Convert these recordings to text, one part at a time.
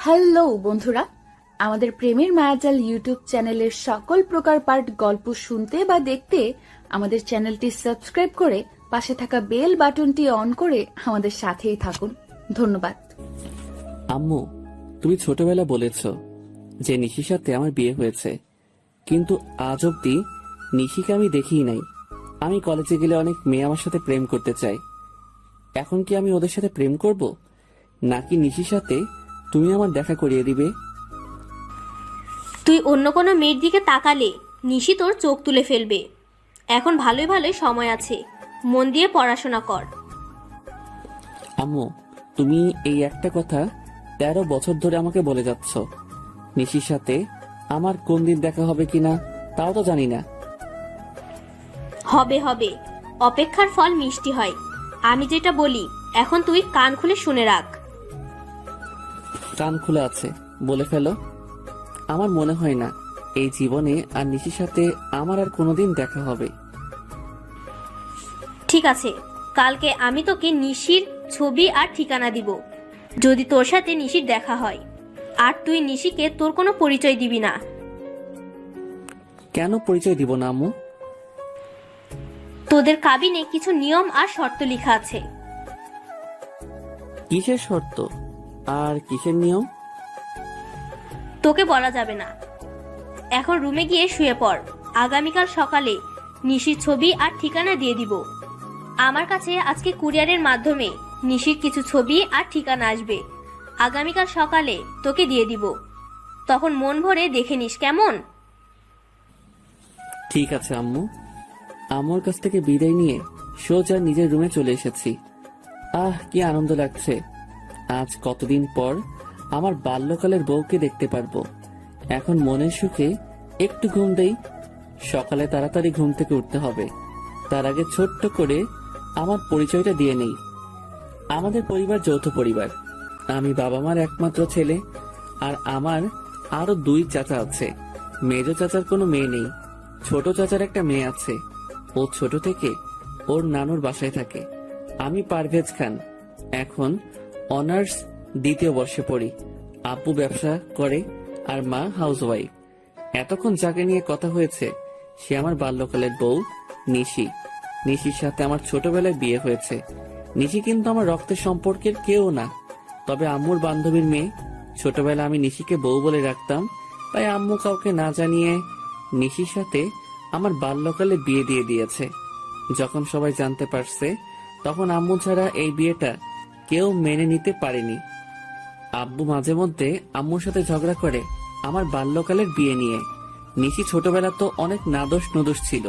Hello বন্ধুরা, আমাদের প্রেমের মায়াজাল ইউটিউব চ্যানেলের সকল প্রকার পার্ট গল্প শুনতে বা দেখতে আমাদের চ্যানেলটি সাবস্ক্রাইব করে পাশে থাকা বেল বাটনটি অন করে আমাদের সাথেই থাকুন। ধন্যবাদ। আম্মু, তুমি ছোটবেলা বলেছ যে নিশির সাথে আমার বিয়ে হয়েছে, কিন্তু আজ অব্দি নিশিকে আমি দেখিই নাই। আমি কলেজে গেলে অনেক মেয়ে আমার সাথে প্রেম করতে চাই। এখন কি আমি ওদের সাথে প্রেম করব, নাকি নিশির সাথে তুমি আমার দেখা করিয়ে দিবে? তুই অন্য কোনো মেয়ের দিকে তাকালে নিশি তোর চোখ তুলে ফেলবে। এখন ভালোই ভালোই সময় আছে, মন দিয়ে পড়াশোনা কর। আম্মু, তুমি এই একটা কথা 13 বছর ধরে আমাকে বলে যাচ্ছ। নিশির সাথে আমার কোন দিন দেখা হবে কিনা তাও তো জানি না। হবে হবে, অপেক্ষার ফল মিষ্টি হয়। আমি যেটা বলি এখন তুই কান খুলে শুনে রাখ। কান খুলে আছে, বলে ফেলো। আমার মনে হয় না এই জীবনে আর নিশির সাথে আমার আর কোনোদিন দেখা হবে। ঠিক আছে, কালকে আমি তোকে নিশির ছবি আর ঠিকানা দিব। যদি তোর সাথে নিশির দেখা হয়, আর তুই নিশিকে তোর কোনো পরিচয় দিবি না। কেন পরিচয় দিব না আম্মু? তোদের কাবিনে কিছু নিয়ম আর শর্ত লেখা আছে। কিসের শর্ত আর কিসের নিয়ম? তোকে বলা যাবে না। এখন রুমে গিয়ে শুয়ে পড়। আগামীকাল সকালে নিশির ছবি আর ঠিকানা দিয়ে দিব। আমার কাছে আজকে কুরিয়ারের মাধ্যমে নিশির কিছু ছবি আর ঠিকানা আসবে। আগামীকাল সকালে তোকে দিয়ে দিব, তখন মন ভরে দেখে নিস, কেমন? ঠিক আছে আম্মু। আম্মুর কাছ থেকে বিদায় নিয়ে সোজা নিজের রুমে চলে এসেছি। কি আনন্দ লাগছে। আজ কতদিন পর আমার বাল্যকালের বউকে দেখতে পারবো। এখন মনের সুখে একটু ঘুম দেই। সকালে তাড়াতাড়ি ঘুম থেকে উঠতে হবে। তার আগে ছোট্ট করে আমার পরিচয়টা দিয়ে নেই। আমাদের পরিবার যৌথ পরিবার। আমি বাবা মার একমাত্র ছেলে, আর আমার আরো 2 চাচা আছে। মেজ চাচার কোনো মেয়ে নেই। ছোট চাচার একটা মেয়ে আছে। ও ছোট থেকে ওর নানুর বাসায় থাকে। আমি পারভেজ খান, এখন অনার্স 2য় বর্ষে পড়ি। আব্বু ব্যবসা করে আর মা হাউসওয়াইফ। এতক্ষণ যাকে নিয়ে কথা হয়েছে সে আমার বাল্যকালের বউ নিশি। নিশির সাথে আমার ছোটবেলায় বিয়ে হয়েছে। নিশি কিন্তু আমার রক্তের সম্পর্কের কেউ না, তবে আম্মুর বান্ধবীর মেয়ে। ছোটবেলা আমি নিশিকে বউ বলে রাখতাম, তাই আম্মু কাউকে না জানিয়ে নিশির সাথে আমার বাল্যকালে বিয়ে দিয়ে দিয়েছে। যখন সবাই জানতে পারছে, তখন আম্মু ছাড়া এই বিয়েটা কেউ মেনে নিতে পারেনি। আব্বু মাঝে মধ্যে আম্মুর সাথে ঝগড়া করে আমার বাল্যকালের বিয়ে নিয়ে। নিশি ছোটবেলা তো অনেক নাদোষ নুদোষ ছিল,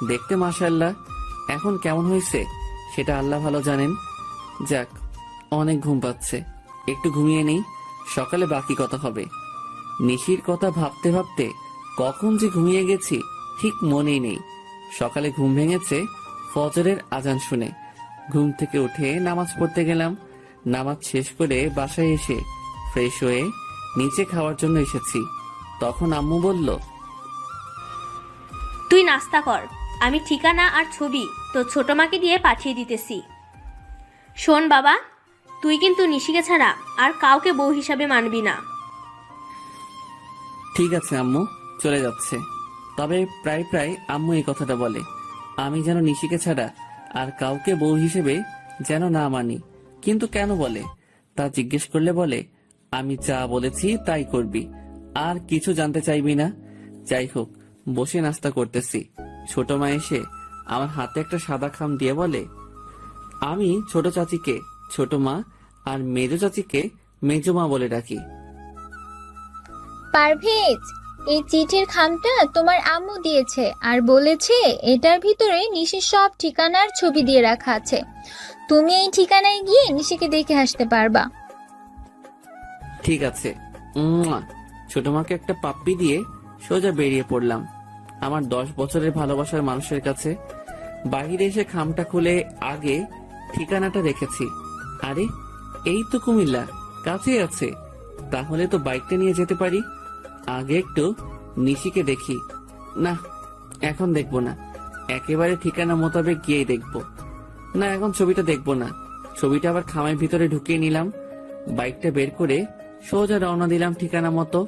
দেখতে মাশাআল্লাহ। এখন কেমন হয়েছে সেটা আল্লাহ ভালো জানেন। যাক, অনেক ঘুম পাচ্ছে, একটু ঘুমিয়ে নেই, সকালে বাকি কথা হবে। নিশির কথা ভাবতে ভাবতে কখন যে ঘুমিয়ে গেছি ঠিক মনেই নেই। সকালে ঘুম ভেঙেছে ফজরের আজান শুনে। ঘুম থেকে উঠে নামাজ পড়তে গেলাম। নামাজ শেষ করে বাসায় এসে ফ্রেশ হয়ে নিচে খাওয়ার জন্য এসেছি। তখন আম্মু বলল, তুই নাস্তা কর, আমি ঠিকানা আর ছবি তোর ছোট মাকে দিয়ে পাঠিয়ে দিতেছি। শোন বাবা, তুই কিন্তু নিশিকে ছাড়া আর কাউকে বউ হিসাবে মানবি না। ঠিক আছে আম্মু, চলে যাচ্ছে। তবে প্রায় প্রায় আম্মু এই কথাটা বলে, আমি যেন নিশিকে ছাড়া আর কাউকে বউ হিসেবে যেন না মানি। কিন্তু কেন বলে তা জিজ্ঞেস করলে বলে, আমি যা বলেছি তাই করবি, আর কিছু জানতে চাইবি না। যাই হোক, বসে নাস্তা করতেছি। ছোট মা এসে আমার হাতে একটা সাদা খাম দিয়ে বলে, আমি ছোট চাচিকে ছোট মা আর মেজ চাচিকে মেজো মা বলে ডাকি। পারভেজ, এই চিঠির খামটা তোমার আম্মু দিয়েছে আর বলেছে এটার ভিতরে নিশির সব ঠিকানার ছবি দিয়ে রাখা আছে। তুমি এই ঠিকানায় গিয়ে নিশিকে দেখে আসতে পারবা। ঠিক আছে। ছোট মাকে একটা পাপ্পি দিয়ে সোজা বেরিয়ে পড়লাম আমার 10 বছরের ভালোবাসার মানুষের কাছে। বাহিরে এসে খামটা খুলে আগে ঠিকানাটা রেখেছি। আরে, এই তো কুমিল্লা, কাছে আছে। তাহলে তো বাইকটা নিয়ে যেতে পারি। আগে একটু নিশিকে দেখি। না, এখন দেখবো না, একেবারে ঠিকানা মোতাবেক গিয়েই দেখবো। না, এখন ছবিটা দেখবো না। ছবিটা আবার খামের ভিতরে ঢুকিয়ে নিলাম। বাইকটা বের করে সোজা রওনা দিলাম ঠিকানা মতো।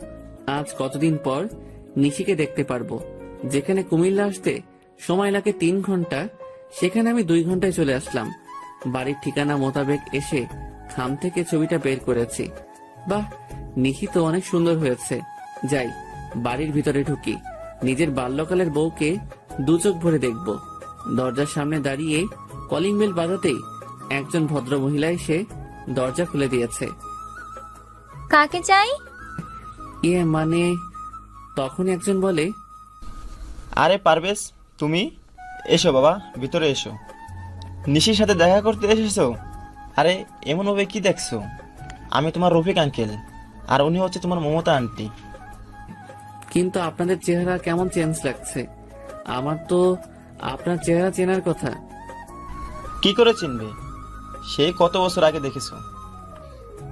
আজ কতদিন পর নিশিকে দেখতে পারবো। যেখানে কুমিল্লা আসতে সময় লাগে 3 ঘন্টা, সেখানে আমি 2 ঘন্টায় চলে আসলাম। বাড়ির ঠিকানা মোতাবেক এসে খাম থেকে ছবিটা বের করেছি। বাহ, নিশি তো অনেক সুন্দর হয়েছে। যাই, বাড়ির ভিতরে ঢুকি। নিজের বাল্যকালের বউকে 2 চোখ ভরে দেখব। দরজার সামনে দাঁড়িয়ে কলিং বেল বাজাতেই একজন ভদ্র মহিলা এসে দরজা খুলে দিয়েছে। কাকে চাই? মানে তখনই একজন বলে, আরে পারভেজ, তুমি এসো বাবা, ভিতরে এসো। নিশির সাথে দেখা করতে এসেছো? আরে এমনভাবে কি দেখছো? আমি তোমার রফিক আঙ্কেল, আর উনি হচ্ছে তোমার মমতা আন্টি। কিন্তু আপনাদের চেহারা কেমন চেঞ্জ লাগছে। আমার তো আপনার চেহারা চেনার কথা। কি করে চিনবে? সেই কত বছর আগে দেখেছো।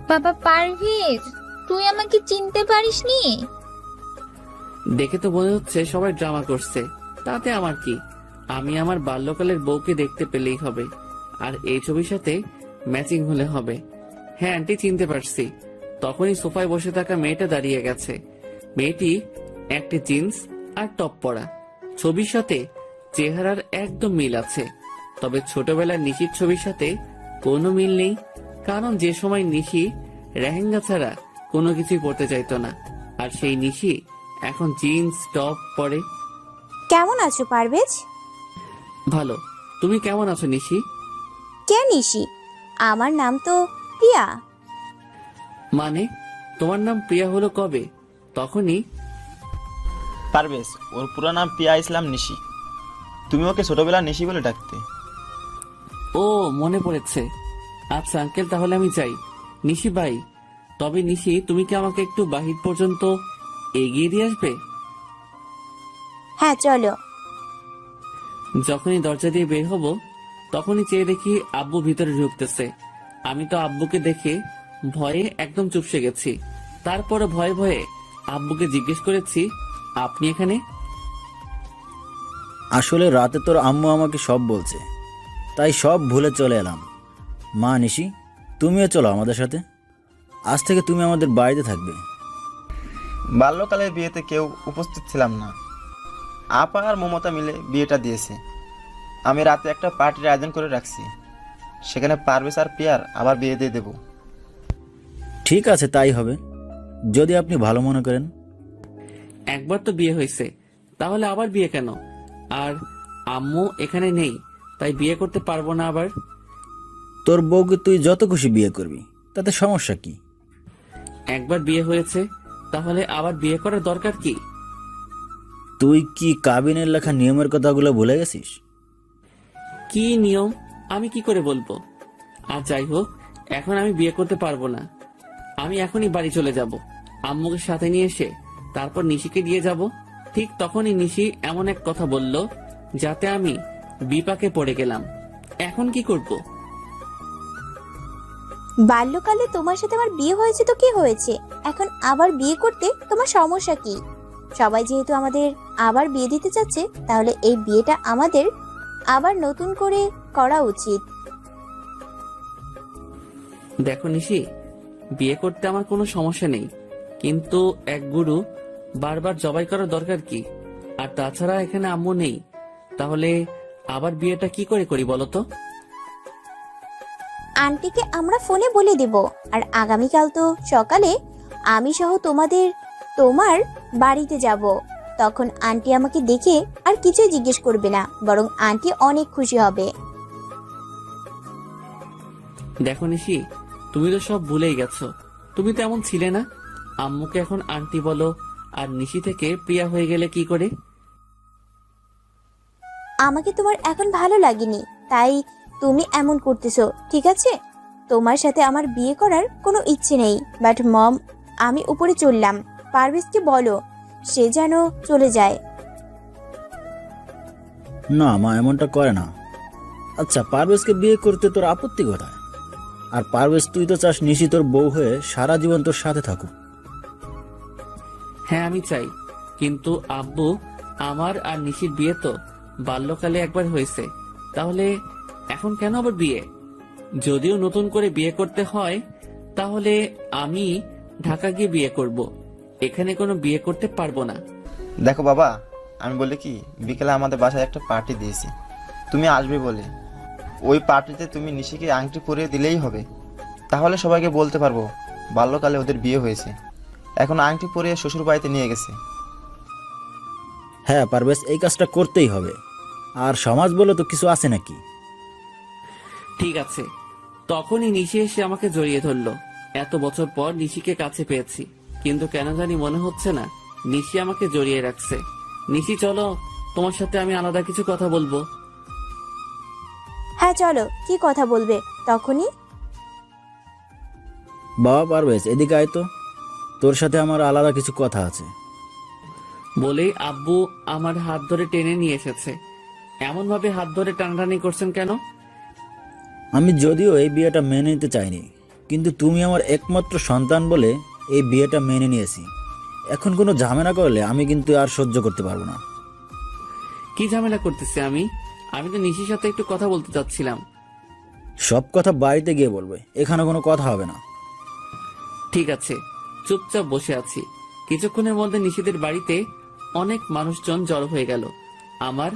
বাবা পারভেজ, তুই আমাকে চিনতে পারিসনি? দেখে তো মনে হচ্ছে সবাই ড্রামা করছে, তাতে আমার কি? আমি আমার বাল্যকালের বউকে দেখতে পেলেই হবে, আর এই ছবির সাথে ম্যাচিং হলে হবে। হ্যাঁ আন্টি, চিনতে পারছি। তখনই সোফায় বসে থাকা মেয়েটা দাঁড়িয়ে গেছে। মেয়েটি একটা জিন্স আর টপ পরা। ছবির সাথে চেহারার একদম মিল আছে, তবে ছোটবেলার নিশির ছবির সাথে কোনো মিল নেই। কারণ যে সময় নিশি লেহেঙ্গা ছাড়া কোনো কিছুই পরতে চাইতো না, আর সেই নিশি এখন জিন্স টপ পরে। কেমন আছো পারভেজ? ভালো, তুমি কেমন আছো নিশি? কে নিশি? আমার নাম তো প্রিয়া। মানে তোমার নাম প্রিয়া হলো কবে? তখনই পারভেজ, ওর পুরো নাম পিয়া ইসলাম নিশি। তুমি ওকে ছোটবেলা নিশি বলে ডাকতে। ও মনে পড়েছে। আচ্ছা আঙ্কেল, তাহলে আমি যাই। নিশি ভাই, তবে নিশি তুমি কি আমাকে একটু বাহির পর্যন্ত এগিয়ে দিয়ে আসবে? হ্যাঁ চলো। যখনই দরজা দিয়ে বের হব তখনই চেয়ে দেখি আব্বু ভিতরে ঢুকতেছে। আমি তো আব্বুকে দেখে ভয়ে একদম চুপসে গেছি। তারপরে ভয়ে ভয়ে আব্বুকে জিজ্ঞেস করেছি, আপনি এখানে? আসলে রাতে তোর আম্মু আমাকে সব বলছে, তাই সব ভুলে চলে এলাম। মা নিশি, তুমিও চলো আমাদের সাথে। আজ থেকে তুমি আমাদের বাড়িতে থাকবে। বাল্যকালের বিয়েতে কেউ উপস্থিত ছিলাম না। আপা আর মমতা মিলে বিয়েটা দিয়েছে। আমি রাতে একটা পার্টির আয়োজন করে রাখছি, সেখানে পারভেজ আর পিয়ার আবার বিয়ে দিয়ে দেবো। ঠিক আছে, তাই হবে, যদি আপনি ভালো মনে করেন। একবার তো বিয়ে হয়েছে, তাহলে আবার বিয়ে কেন? আর আম্মু এখানে নেই, তাই বিয়ে করতে পারবো না আবার? তোর বউকে তুই যত খুশি বিয়ে করবি, তাতে সমস্যা কি? একবার বিয়ে হয়েছে, তাহলে আবার বিয়ে করার দরকার কি? তুই কি কাবিনের লেখা নিয়মের কথাগুলো ভুলে গেছিস? কি নিয়ম আমি কি করে বলবো? আর যাই হোক, এখন আমি বিয়ে করতে পারবো না। আমি এখনই বাড়ি চলে যাব। আম্মুকে সাথে নিয়ে এসে তারপর নিশিকে দিয়ে যাব। ঠিক তখনই নিশি এমন এক কথা বলল যাতে আমি বিপাকে পড়ে গেলাম। এখন কি করব? বাল্যকালে তোমার সাথে আমার বিয়ে হয়েছে তো কি হয়েছে, এখন আবার বিয়ে করতে তোমার সমস্যা কি? সবাই যেহেতু আমাদের আবার বিয়ে দিতে চাচ্ছে, তাহলে এই বিয়েটা আমাদের আবার নতুন করে করা উচিত। দেখো নিশি, বিয়ে করতে আমার কোনো সমস্যা নেই, কিন্তু এক গুরু বারবার জবাই করার দরকার কি? আর তাছাড়া এখানে আম্মু নেই, তাহলে আবার বিয়েটা কি করে করি বলো তো? আন্টিকে আমরা ফোনে বলে দেব, আর আগামীকাল তো সকালে আমি সহ তোমার বাড়িতে যাব। তখন আন্টি আমাকে দেখে আর কিছুই জিজ্ঞেস করবে না, বরং আন্টি অনেক খুশি হবে। দেখো নিশি, তুমি তো সব ভুলেই গেছো। তুমি তো এমন ছিলে না। আম্মুকে এখন আন্টি বলো, আর নিশি থেকে প্রিয়া হয়ে গেলে কি করে? আমাকে তোমার এখন ভালো লাগেনি, তাই তুমি এমন করতেছো, ঠিক আছে? তোমার সাথে আমার বিয়ে করার কোনো ইচ্ছে নেই। বাট মম, আমি উপরে চললাম। পারভেজকে বলো সে যেন চলে যায়। না মা, এমনটা করে না। আচ্ছা, পারভেজকে বিয়ে করতে তোর আপত্তি কোথায়? আর পারভেজ, তুই তো চাস নিশি তোর বউ হয়ে সারা জীবন তোর সাথে থাকুক। হ্যাঁ আমি চাই, কিন্তু আব্বু, আমার আর নিশির বিয়ে তো বাল্যকালে একবার হয়েছে, তাহলে এখন কেন আবার বিয়ে? যদিও নতুন করে বিয়ে করতে হয়, তাহলে আমি ঢাকা গিয়ে বিয়ে করব। এখানে কোনো বিয়ে করতে পারবো না। দেখো বাবা, আমি বলি কি, বিকেলে আমাদের বাসায় একটা পার্টি দিয়েছি, তুমি আসবে বলে। ওই পার্টিতে তুমি নিশিকে আংটি পরিয়ে দিলেই হবে। তাহলে সবাইকে বলতে পারবো বাল্যকালে ওদের বিয়ে হয়েছে, এখন আংটি পরিয়ে শ্বশুর বাড়িতে নিয়ে গেছে। হ্যাঁ পারভেজ, এই কাজটা করতেই হবে। আর সমাজ বলে তো কিছু আছে নাকি? ঠিক আছে। তখনই নিশি এসে আমাকে জড়িয়ে ধরলো। এত বছর পর নিশিকে কাছে পেয়েছি, কিন্তু কেন জানি মনে হচ্ছে না নিশি আমাকে জড়িয়ে রাখছে। নিশি চলো, তোমার সাথে আমি আলাদা কিছু কথা বলবো। হ্যাঁ চলো, কি কথা বলবে তখনই? বাবা পারভেজ, এদিকে আয় তো, তোর সাথে আমার আলাদা কিছু কথা আছে। বলেই আব্বু আমার হাত ধরে টেনে নিয়ে এসেছে। এমন ভাবে হাত ধরে টানাটানি করছেন কেন? আমি যদিও এই বিয়েটা মেনে নিতে চাইনি, কিন্তু তুমি আমার একমাত্র সন্তান বলে এই বিয়েটা মেনে নিয়েছি। এখন কোনো ঝামেলা করলে আমি কিন্তু আর সহ্য করতে পারবো না। কি ঝামেলা করতেছে? আমি তো নিশির সাথে একটু কথা বলতে চাচ্ছিলাম। সব কথা বাড়িতে গিয়ে বলবে, এখানে কোনো কথা হবে না। ঠিক আছে, চুপচাপ বসে আছি। কিছুক্ষণের মধ্যে নিশিদের বাড়িতে অনেক মানুষজন জড়ো হয়ে গেল। আমার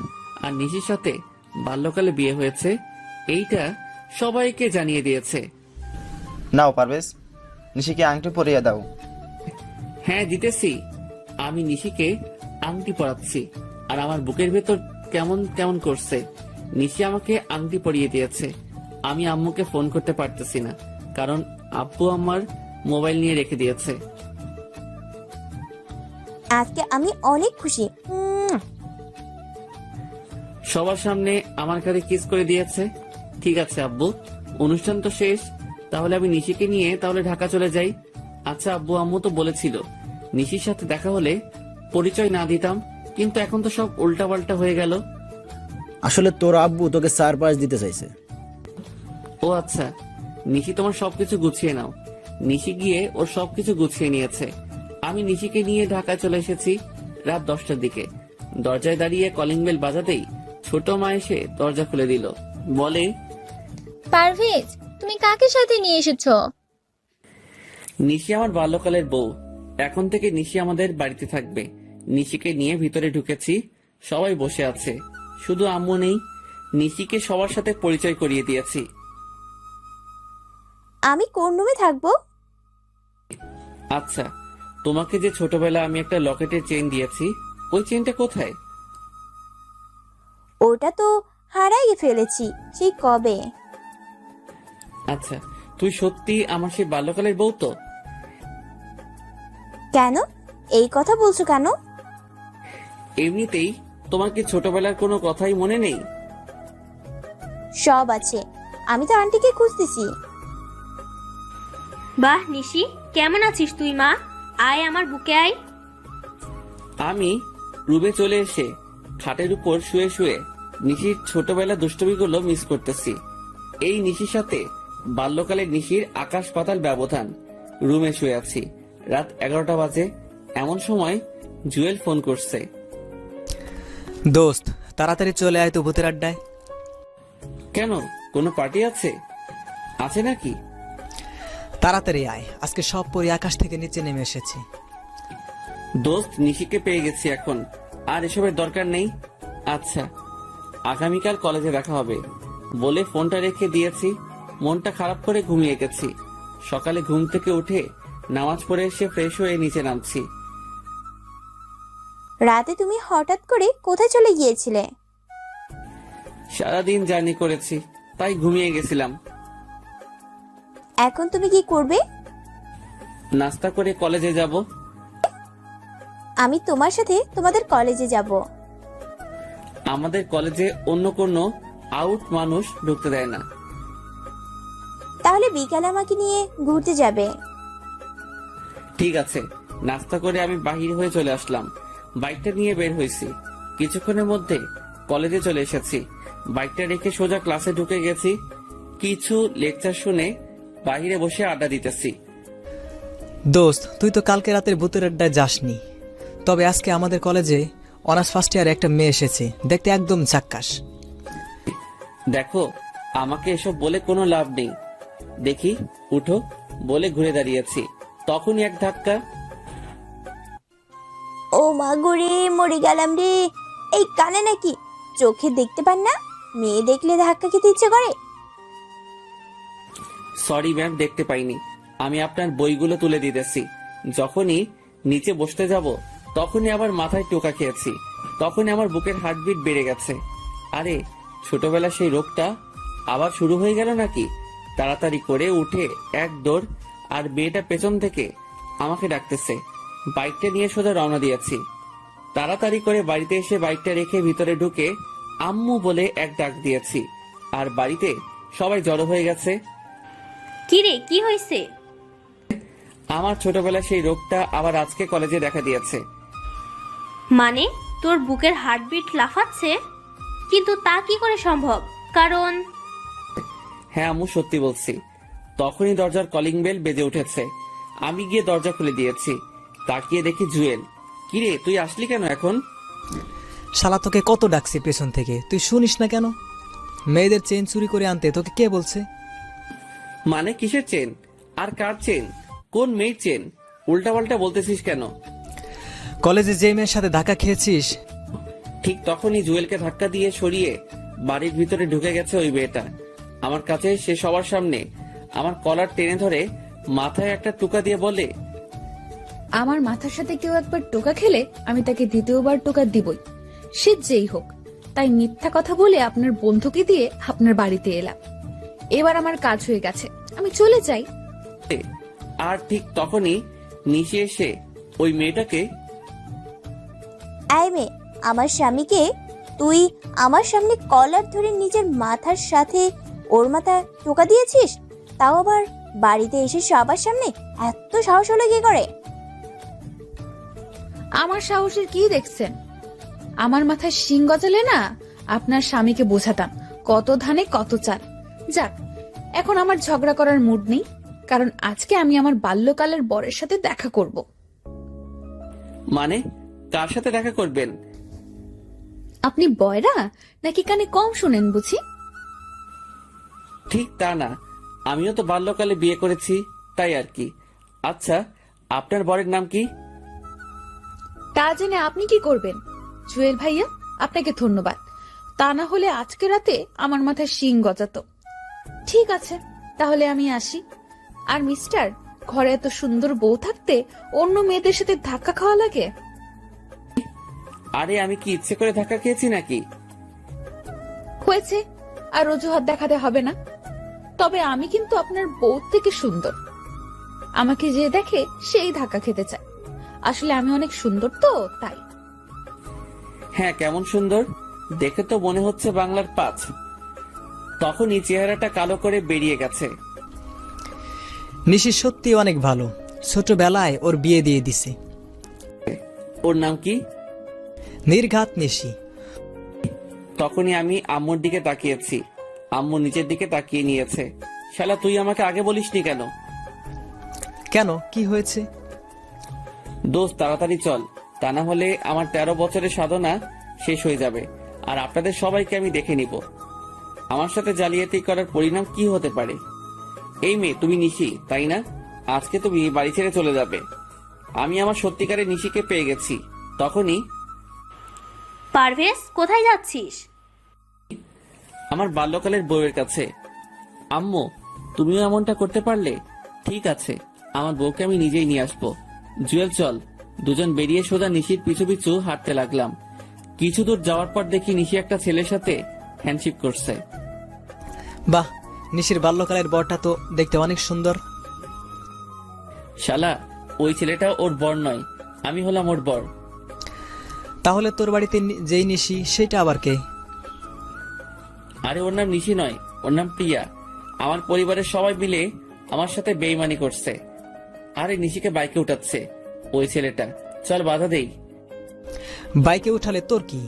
আর নিশির সাথে বাল্যকালে বিয়ে হয়েছে এইটা সবাইকে জানিয়ে দিয়েছে। নাও পারভেজ, নিশিকে আংটি পরিয়ে দাও। হ্যাঁ দিতেছি। আমি নিশিকে আংটি পরাচ্ছি, আর আমার বুকের ভেতর কেমন কেমন করছে। নিশি আমাকে আংটি পরিয়ে দিয়েছে। আমি আম্মুকে ফোন করতে পারতেছি না, কারণ আব্বু আমার মোবাইল নিয়ে রেখে দিয়েছে। আজকে আমি অনেক খুশি। সবার সামনে আমার কাছে কিস করে দিয়েছে। ঠিক আছে আব্বু, অনুষ্ঠান তো শেষ, তাহলে আমি নিশিকে নিয়ে তাহলে ঢাকা চলে যাই। আচ্ছা আব্বু, আম্মু তো বলেছিল নিশির সাথে দেখা হলে পরিচয় না দিতাম, কিন্তু এখন তো সব উল্টাপাল্টা হয়ে গেল। আসলে তোর আব্বু তোকে সারপ্রাইজ দিতে চাইছে। ও আচ্ছা, নিশি তোমার সবকিছু গুছিয়ে নাও। নিশি গিয়ে ওর সবকিছু গুছিয়ে নিয়েছে। আমি নিশিকে নিয়ে ঢাকা চলে এসেছি রাত 10টার দিকে। দরজায় দাঁড়িয়ে কলিং বেল বাজাতেই ছোট মা এসে দরজা খুলে দিল। বলে, পারভেজ, তুমি কাকে সাথে নিয়ে এসেছো? নিশি আমার বাল্যকালের বউ। এখন থেকে নিশি আমাদের বাড়িতে থাকবে। নিশিকে নিয়ে ভিতরে ঢুকেছি, সবাই বসে আছে, শুধু আম্মু নেই। নিশিকে সবার সাথে পরিচয় করিয়ে দিয়েছি। আমি কোন রুমে থাকবো? আচ্ছা, তোমাকে যে ছোটবেলা আমি একটা লকেটের চেইন দিয়েছি, ওই চেইনটা কোথায়? ওটা তো হারাই ফেলেছি সেই কবে। আচ্ছা, তুই সত্যি আমার সেই বাল্যকালের বউ তো? কেন এই কথা বলছো কেন? এমনিতেই। তোমার কি ছোটবেলার কোনো কথাই মনে নেই? সব আছে, আমি তো আন্টিকে খুঁজতেছি। বাহ নিশি, কেমন আছিস তুই মা? আয় আমার বুকে আয়। আমি রুমে চলে এসে খাটের উপর শুয়ে শুয়ে নিশির ছোটবেলা দুষ্টমিগুলো মিস করতেছি। এই নিশির সাথে বাল্যকালের নিশির আকাশ পাতাল ব্যবধান। রুমে শুয়ে আছি, রাত 11টা বাজে। এমন সময় জুয়েল ফোন করছে। দোস্ত, তাড়াতাড়ি চলে আয় তো ভূতের আড্ডায়। কেন, কোনো পার্টি আছে? আছে নাকি? তাড়াতাড়ি আয়, আজকে সব পরি আকাশ থেকে নিচে নেমে এসেছি। দোস্ত, নিশিকে পেয়ে গেছি এখন, আর এসবের দরকার নেই। আচ্ছা, আগামীকাল কলেজে দেখা হবে বলে ফোনটা রেখে দিয়েছি। মনটা খারাপ করে ঘুমিয়ে গেছি। সকালে ঘুম থেকে উঠে নামাজ পড়ে এসে ফ্রেশ হয়ে নিচে নামছি। রাতে তুমি হঠাৎ করে কোথায় চলে গিয়েছিলে? সারাদিন জার্নি করেছি, তাই ঘুমিয়ে গেছিলাম। এখন তুমি কি করবে? নাস্তা করে কলেজে যাব। আমি তোমার সাথে তোমাদের কলেজে যাব। আমাদের কলেজে অন্য কোনো আউট মানুষ ঢুকতে দেয় না। তাহলে বিকালে আমাকে নিয়ে ঘুরতে যাবে। ঠিক আছে। নাস্তা করে আমি বাহির হয়ে চলে আসলাম। বাইকটা নিয়ে বের হয়েছি। কিছুক্ষণের মধ্যে কলেজে চলে এসেছি। বাইকটা রেখে সোজা ক্লাসে ঢুকে গেছি। কিছু লেকচার শুনে বাহিরে বসে আড্ডা দিতেছি। দোস্ত, তুই তো কালকে রাতের ভূতের আড্ডায় যাসনি, তবে আজকে আমাদের কলেজে অনার্স ফার্স্ট ইয়ারে একটা মেয়ে এসেছে, দেখতে একদম ঝাক্কাস। দেখো, আমাকে এসব বলে কোনো লাভ নেই। দেখি, উঠো বলে ঘুরে দাঁড়িয়েছি, তখনই এক ধাক্কা। ও মা গো রে, মরে গেলাম রে। এই কানে নাকি, চোখে দেখতে পান না? মেয়ে দেখলে ধাক্কা খেতে ইচ্ছে করে। সরি ম্যাম, দেখতে পাইনি। আমি আপনার বইগুলো তুলে দিতেছি। যখনই নিচে বসতে যাব তখনই আবার মাথায় টোকা খেয়েছি। তখনই আমার বুকের হার্টবিট বেড়ে গেছে। আরে ছোটবেলা সেই রোগটা আবার শুরু হয়ে গেল নাকি? তাড়াতাড়ি করে উঠে এক দৌড়, আর মেয়েটা পেছন থেকে আমাকে ডাকতেছে। বাইকটা নিয়ে সোজা রওনা দিয়েছি। তাড়াতাড়ি করে বাড়িতে এসে বাইকটা রেখে ভিতরে ঢুকে আম্মু বলে এক ডাক দিয়েছি, আর বাড়িতে সবাই জড়ো হয়ে গেছে। কি রে, কি হয়েছে? আমার ছোটবেলা সেই রোগটা আবার আজকে কলেজে দেখা দিয়েছে। মানে তোর বুকের হার্টবিট লাফাচ্ছে? কিন্তু তা কি করে সম্ভব? কারণ হ্যাঁ আম্মু, সত্যি বলছি। তখনই দরজার কলিং বেল বেজে উঠেছে। আমি গিয়ে দরজা খুলে দিয়েছি। তাকিয়ে দেখি জুয়েল। কিরে, তুই আসলি কেন এখন? শালা তোকে কত ডাকছি পেছন থেকে, তুই শুনিস না কেন? মেয়েদের চেন চুরি করে আনতে তোকে কে বলছে? মানে কিসের চেন? আর কার চেন? কোন মেয়ের চেন? উল্টাপাল্টা বলতেছিস কেন? কলেজে যে মেয়ের সাথে ধাক্কা খেয়েছিস, ঠিক তখনই জুয়েলকে ধাক্কা দিয়ে সরিয়ে বাড়ির ভিতরে ঢুকে গেছে ওই মেয়েটা। আমার কাছে সে সবার সামনে আমার কলার টেনে ধরে মাথায় একটা টোকা দিয়ে বলে, আমার মাথার সাথে কেউ একবার টোকা খেলে আমি তাকে দ্বিতীয়বার টোকা দিবই, সে যেই হোক। তাই মিথ্যা কথা বলে আপনার বন্ধুকে দিয়ে আপনার বাড়িতে এলাম। এবার আমার কাজ হয়ে গেছে, আমি চলে যাই। আর ঠিক তখনই নিশে এসে ওই মেয়েটাকে, এই মেয়ে, আমার স্বামীকে তুই আমার সামনে কলার ধরে নিজের মাথার সাথে ওর মাথায় টোকা দিয়েছিস, তাও আবার বাড়িতে এসে সবার সামনে? এত সাহস হলো কি করে? আমার সাহসের কি দেখছেন? আমার মাথায় শিং গজালে না আপনার স্বামীকে বোঝাতাম কত ধানে কত চাল। যাক, এখন আমার ঝগড়া করার মুড নেই, কারণ আজকে আমি আমার বাল্যকালের বরের সাথে দেখা করব। মানে কার সাথে দেখা করবেন? আপনি বয়রা নাকি কানে কম শুনেন বুঝি? ঠিক তা না, আমিও তো বাল্যকালে বিয়ে করেছি, তাই আর কি। আচ্ছা, আপনার বরের নাম কি? তা জেনে আপনি কি করবেন? জুয়েল ভাইয়া, আপনাকে ধন্যবাদ। তা না হলে আজকে রাতে আমার মাথায় শিং গজাতো। ঠিক আছে, তাহলে আমি আসি। আর মিস্টার, ঘরে এত সুন্দর বউ থাকতে অন্য মেয়েদের সাথে ধাক্কা খাওয়া লাগে? আরে আমি কি ইচ্ছে করে ধাক্কা খেয়েছি নাকি? হয়েছে, আর অজুহাত দেখাতে হবে না। তবে আমি কিন্তু আপনার বউ থেকে সুন্দর। আমাকে যে দেখে সেই ধাক্কা খেতে চায়। আসলে আমি অনেক সুন্দর তো, তাই। হ্যাঁ, কেমন সুন্দর দেখে তো মনে হচ্ছে বাংলার 5। তখনই চেহারাটা কালো করে বেরিয়ে গেছে। নিশি সত্যি অনেক ভালো, ছোটবেলায় ওর বিয়ে দিয়ে দিছে। ওর নাম কি? নির্ঘাত নিশি। তখনই আমি আম্মুর দিকে তাকিয়েছি। আম্মু নিচের দিকে তাকিয়ে নিয়েছে। শালা, তুই আমাকে আগে বলিসনি কেন? কেন, কি হয়েছে? দোস্ত, তাড়াতাড়ি চল, তা না হলে আমার 13 বছরের সাধনা শেষ হয়ে যাবে, আর আপনাদের সবাইকে আমি দেখে নিব। আমার সাথে জালিয়াতি করার পরিণাম কি হতে পারে? এই মেয়ে, তুমি নিশি তাই না? আজকে তুমি বাড়ি ছেড়ে চলে যাবে। আমি আমার সত্যিকারের নিশিকে পেয়ে গেছি। তখনই, পারভেজ, কোথায় যাচ্ছিস? আমার বাল্যকালের বউয়ের কাছে। আম্মু, তুমিও এমনটা করতে পারলে? ঠিক আছে, আমার বউকে আমি নিজেই নিয়ে আসবো। জুয়েল, চল। দুজন বেরিয়ে সোজা নিশির পিছু পিছু হাঁটতে লাগলাম। কিছু দূর যাওয়ার পর দেখি নিশি একটা ছেলের সাথে হ্যান্ডশিপ করছে। বাহ, নিশির বাল্যকালের বরটা তো দেখতে অনেক সুন্দর। শালা, ওই ছেলেটা ওর বর নয়, আমি হলাম ওর বর। তাহলে তোর বাড়িতে যেই নিশি, সেটা আবার কে? আরে ওর নাম নিশি নয়, ওর নাম প্রিয়া। আমার পরিবারের সবাই মিলে আমার সাথে বেইমানি করছে। আরে নিশিকে বাইকে উঠাচ্ছে ওই ছেলেটা। চল বাধা দেই। বাইকে উঠালে তোর কি?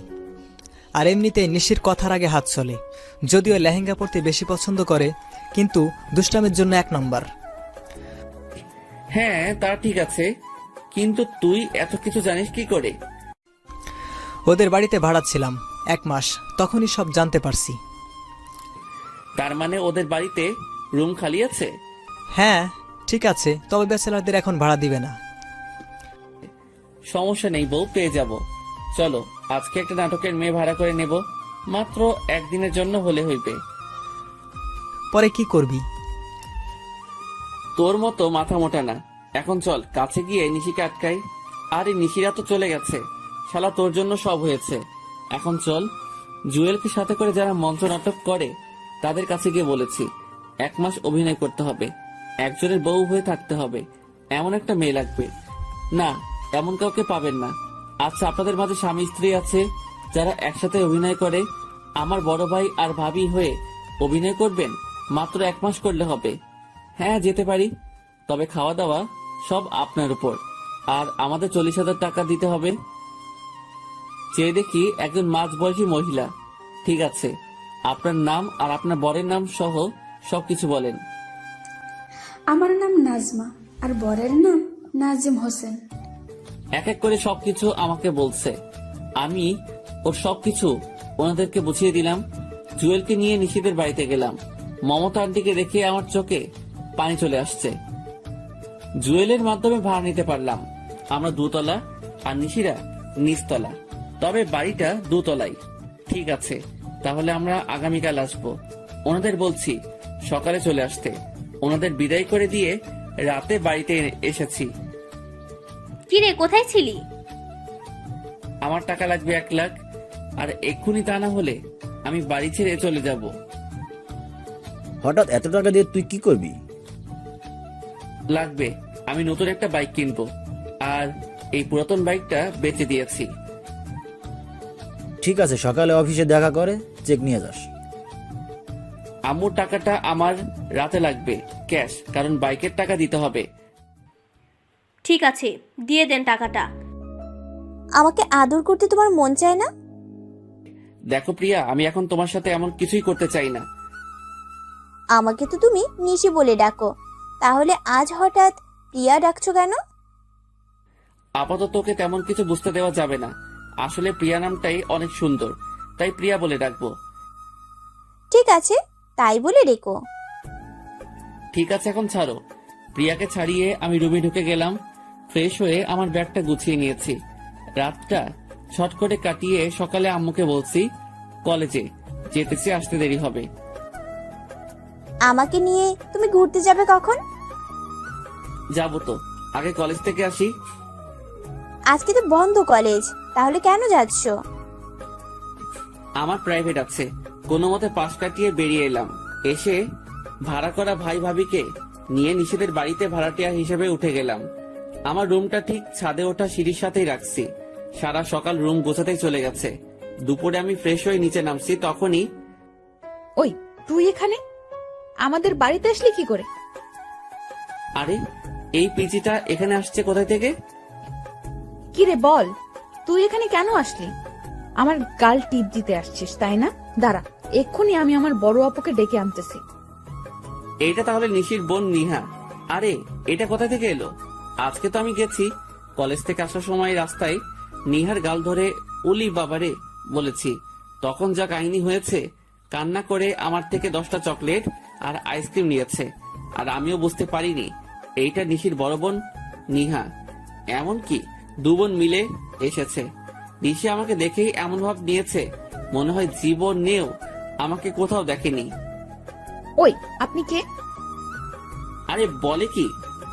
আর এমনিতে নিশির কথার আগে হাত চলে। যদিও লেহেঙ্গা পরতে বেশি পছন্দ করে, কিন্তু দুষ্টামের জন্য 1 নম্বর। হ্যাঁ, তা ঠিক আছে, কিন্তু তুই এত কিছু জানিস কি করে? ওদের বাড়িতে ভাড়া ছিলাম 1 মাস, তখনই সব জানতে পারছি। তার মানে ওদের বাড়িতে রুম খালি আছে? হ্যাঁ, ঠিক আছে, তবে ব্যাচেলারদের এখন ভাড়া দিবে না। সমস্যা নেই বউ, পেয়ে যাব। চলো আজকে একটা নাটকের মেয়ে ভাড়া করে নেব, মাত্র একদিনের জন্য হলে হইবে। পরে কি করবি? তোর মতো মাথা মোটা না। এখন চল কাছে গিয়ে নিশিকে আটকাই। আরে নিশিরা তো চলে গেছে, শালা তোর জন্য সব হয়েছে। এখন চল, জুয়েলকে সাথে করে যারা মঞ্চ নাটক করে তাদের কাছে গিয়ে বলেছি 1 মাস অভিনয় করতে হবে, একজনের বউ হয়ে থাকতে হবে, এমন একটা মেয়ে লাগবে। না, এমন কাউকে পাবেন না। আচ্ছা, আপনাদের মাঝে স্বামী স্ত্রী আছে যারা একসাথে অভিনয় করে? আমার বড় ভাই আর ভাবি হয়ে অভিনয় করবেন? মাত্র 1 মাস করলে হবে। হ্যাঁ, যেতে পারি, তবে খাওয়া দাওয়া সব আপনার উপর, আর আমাদের 40,000 টাকা দিতে হবে। চেয়ে দেখি একজন মাঝবয়সী মহিলা। ঠিক আছে, আপনার নাম আর আপনার বরের নাম সহ সবকিছু বলেন। আমার নাম নাজমা আর বরের নাম নাজিম হোসেন। এক এক করে সবকিছু আমাকে বলছে। আমি ওর সবকিছু ওনাদেরকে বুঝিয়ে দিলাম। জুয়েলকে নিয়ে নিশিদের বাড়িতে গেলাম। মমতা আন্টিকে দেখে আমার চোখে পানি চলে আসছে। জুয়েলের মাধ্যমে ভাড়া নিতে পারলাম। আমরা 2 তলা আর নিশিরা নিচতলা, তবে বাড়িটা 2 তলাই। ঠিক আছে, তাহলে আমরা আগামীকাল আসবো। ওনাদের বলছি সকালে চলে আসতে। ওনাদের বিদায় করে দিয়ে রাতে বাড়িতে এসেছি। কিরে, কোথায় ছিলি? আমার টাকা লাগবে 1 লাখ, আর এক্ষুনি তা না হলে আমি বাড়ি ছেড়ে চলে যাব। হঠাৎ এত টাকা দিয়ে তুই কি করবি? লাগবে, আমি নতুন একটা বাইক কিনবো, আর এই পুরাতন বাইকটা বেচে দিয়েছি। ঠিক আছে, সকালে অফিসে দেখা করে চেক নিয়ে যাস। আম্মুর টাকাটা আমার রাতে লাগবে ক্যাশ, কারণ বাইকের টাকা দিতে হবে। ঠিক আছে, দিয়ে দেন টাকাটা। আমাকে আদর করতে তোমার মন চায় না? দেখো প্রিয়া, আমি এখন তোমার সাথে এমন কিছুই করতে চাই না। আমাকে তো তুমি নিশি বলে ডাকো, তাহলে আজ হঠাৎ প্রিয়া ডাকছো কেন? আপাতত তোকে তেমন কিছু বুঝতে দেওয়া যাবে না। আসলে প্রিয়া নামটাই অনেক সুন্দর, তাই প্রিয়া বলে ডাকবো। ঠিক আছে, তাই বলে ডেকো। ঠিক আছে, এখন ছাড়ো। প্রিয়াকে ছাড়িয়ে আমি রুমে ঢুকে গেলাম। ফ্রেশ হয়ে আমার ব্যাগটা গুছিয়ে নিয়েছি। রাতটা ছট করে কাটিয়ে সকালে আম্মুকে বলছি কলেজে যেতেছি, আসতে দেরি হবে। আমাকে নিয়ে তুমি ঘুরতে যাবে কখন? যাবো তো, আগে কলেজ থেকে আসি। আজকে তো বন্ধ কলেজ, তাহলে কেন যাচ্ছ? আমার প্রাইভেট আছে, কোনো মতে পাশ কাটিয়ে বেরিয়ে এলাম। এসে ভাড়া করা ভাই ভাবিকে নিয়ে নিশিদের বাড়িতে ভাড়াটিয়া হিসেবে উঠে গেলাম। আমার রুমটা ঠিক ছাদে ওঠা সিঁড়ির সাথেই রাখছি। সারা সকাল রুম গোছাতেই চলে গেছে। দুপুরে আমি ফ্রেশ হয়ে নিচে নামছি, তখনই ওই, তুই এখানে আমাদের বাড়িতে আসলি কি করে? আরে, এই পিচিটা এখানে আসছে কোথায় থেকে? কি রে বল, তুই এখানে কেন আসলি? আমার গাল টিপ দিতে আসছিস তাই না? দাঁড়া, এক্ষুনি আমি আমার বড় আপুকে ডেকে আনতেছি। এইটা তাহলে নিশির বোন নিহা। আরে, এটা কোথা থেকে এলো? আজকে তো আমি গেছি কলেজ থেকে আসার সময় রাস্তায় নিহার গাল ধরে উলি বাবারে বলেছি। তখন যা কাহিনী হয়েছে, কান্না করে আমার থেকে 10টা চকলেট আর আইসক্রিম নিয়েছে, আর আমিও বুঝতে পারিনি এইটা নিশির বড় বোন নিহা। এমনকি 2 বোন মিলে এসেছে। নিশি আমাকে দেখেই এমন ভাব নিয়েছে মনে হয় জীবন নেও আমাকে কোথাও দেখেনি। ওই, আপনি কে? আরে বলে কি,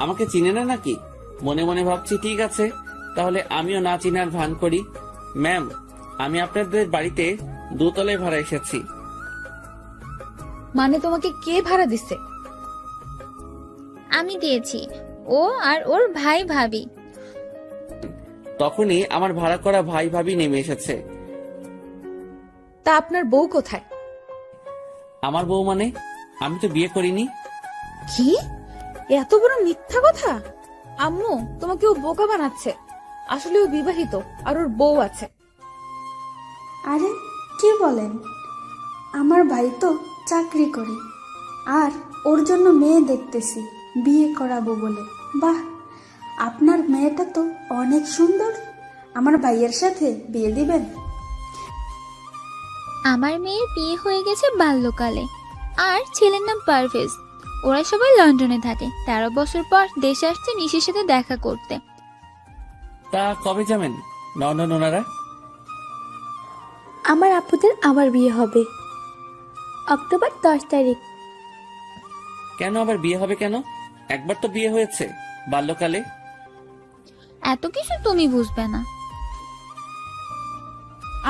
আমাকে চিনে না নাকি? মনে মনে ভাবছি ঠিক আছে, তাহলে আমিও না চিনার ভান করি। ম্যাম, আমি আপনাদের বাড়িতে 2 তলায় ভাড়া এসেছি। মানে তোমাকে কে ভাড়া দিচ্ছে? আমি দিয়েছি, ও আর ওর ভাই ভাবি। তখনই আমার ভাড়া করা ভাই ভাবি নেমে এসেছে। তা আপনার বউ কোথায়? আমার বউ মানে? আমি তো বিয়ে করিনি। কি এত বড় মিথ্যা কথা! আম্মু, তোমাকে ও বোকা বানাচ্ছে। আসলে ও বিবাহিত আর ওর বউ আছে। আরে কি বলেন? আমার ভাই তো চাকরি করে, আর ওর জন্য মেয়ে দেখতেছি বিয়ে করাবো বলে। বাহ, আপনার মেয়েটা তো অনেক সুন্দর, আমার ভাইয়ের সাথে বিয়ে দিবেন? আমার মেয়ের বিয়ে হয়ে গেছে বাল্যকালে, আর ছেলের নাম পারভেজ। ওরা সবাই লন্ডনে থাকে, 13 বছর পর দেশে আসছে নিশির সাথে দেখা করতে। তা কবে যাবেন লন্ডন ওনারা? আমার আপুদের আবার বিয়ে হবে অক্টোবর 10 তারিখ। কেন আবার বিয়ে হবে কেন? একবার তো বিয়ে হয়েছে বাল্যকালে। এত কিছু তুমি বুঝবে না।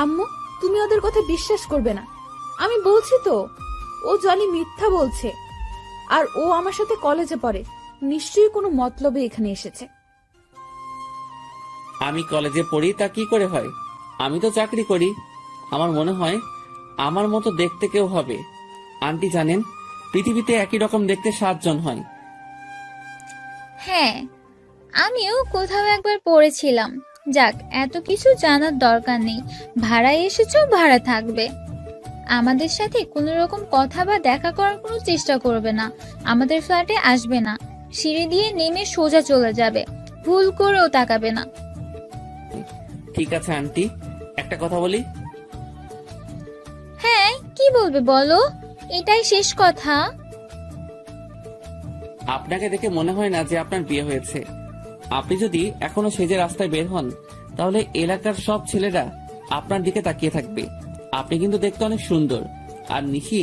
আম্মু, তুমি ওদের কথা বিশ্বাস করবে না। আমি বলছি তো, ও জলি মিথ্যা বলছে। আর ও আমার সাথে কলেজে পড়ে, নিশ্চয়ই কোনো মতলবে এখানে এসেছে। আমি কলেজে পড়ি তা কি করে হয়? আমি তো চাকরি করি। আমার মনে হয় আমার মতো দেখতে কেউ হবে। আন্টি জানেন, পৃথিবীতে একই রকম দেখতে 7 জন হয়। হ্যাঁ, আমিও কোথাও একবার পড়েছিলাম। যাক, এত কিছু জানার দরকার নেই। ভাড়ায় এসেছো, ভাড়া থাকবে। আমাদের সাথে কোনো রকম কথা বা দেখা করার কোনো চেষ্টা করবে না। আমাদের ফ্ল্যাটে আসবে না। সিঁড়ি দিয়ে নেমে সোজা চলে যাবে। ভুল করেও তাকাবে না। ঠিক আছে আন্টি, একটা কথা বলি। হ্যাঁ, কি বলবে বলো? এটাই শেষ কথা। আপনাকে দেখে মনে হয় না যে আপনার বিয়ে হয়েছে। আপনি যদি এখনো সেজে রাস্তায় বের হন, তাহলে এলাকার সব ছেলেরা আপনার দিকে তাকিয়ে থাকবে। আপনি কিন্তু দেখতে অনেক সুন্দর। আর নিশি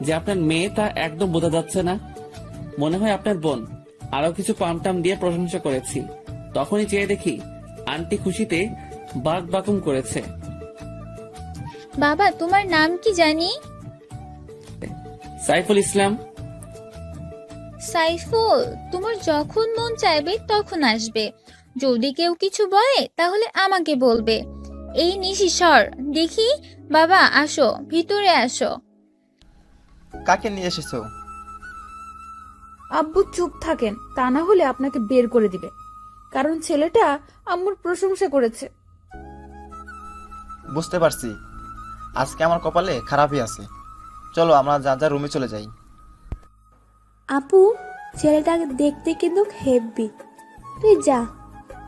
যে আপনার মেয়ে তা একদম বোঝা যাচ্ছে না। মনে হয় আপনার বোন। আরো কিছু পামটাম দিয়ে প্রশংসা করেছি, তখনই চেয়ে দেখি আন্টি খুশিতে বাক বাকুম করেছে। বাবা, তোমার নাম কি জানি? সাইফুল ইসলাম। সাইফুল, তোমার যখন মন চাইবে তখন আসবে। যদি কেউ কিছু বলে তাহলে আমাকে বলবে। এই নিশি সর দেখি। বাবা আসো, ভিতরে আসো। কাকে নিয়ে এসেছো? আব্বু চুপ থাকেন, তা না হলে আপনাকে বের করে দিবে। কারণ ছেলেটা আম্মুর প্রশংসা করেছে। বুঝতে পারছি, আজকে আমার কপালে খারাপই আছে। চলো আমরা যা যা রুমে চলে যাই। আপু, ছেলেটা দেখতে কিন্তু হেভি। তুই যা,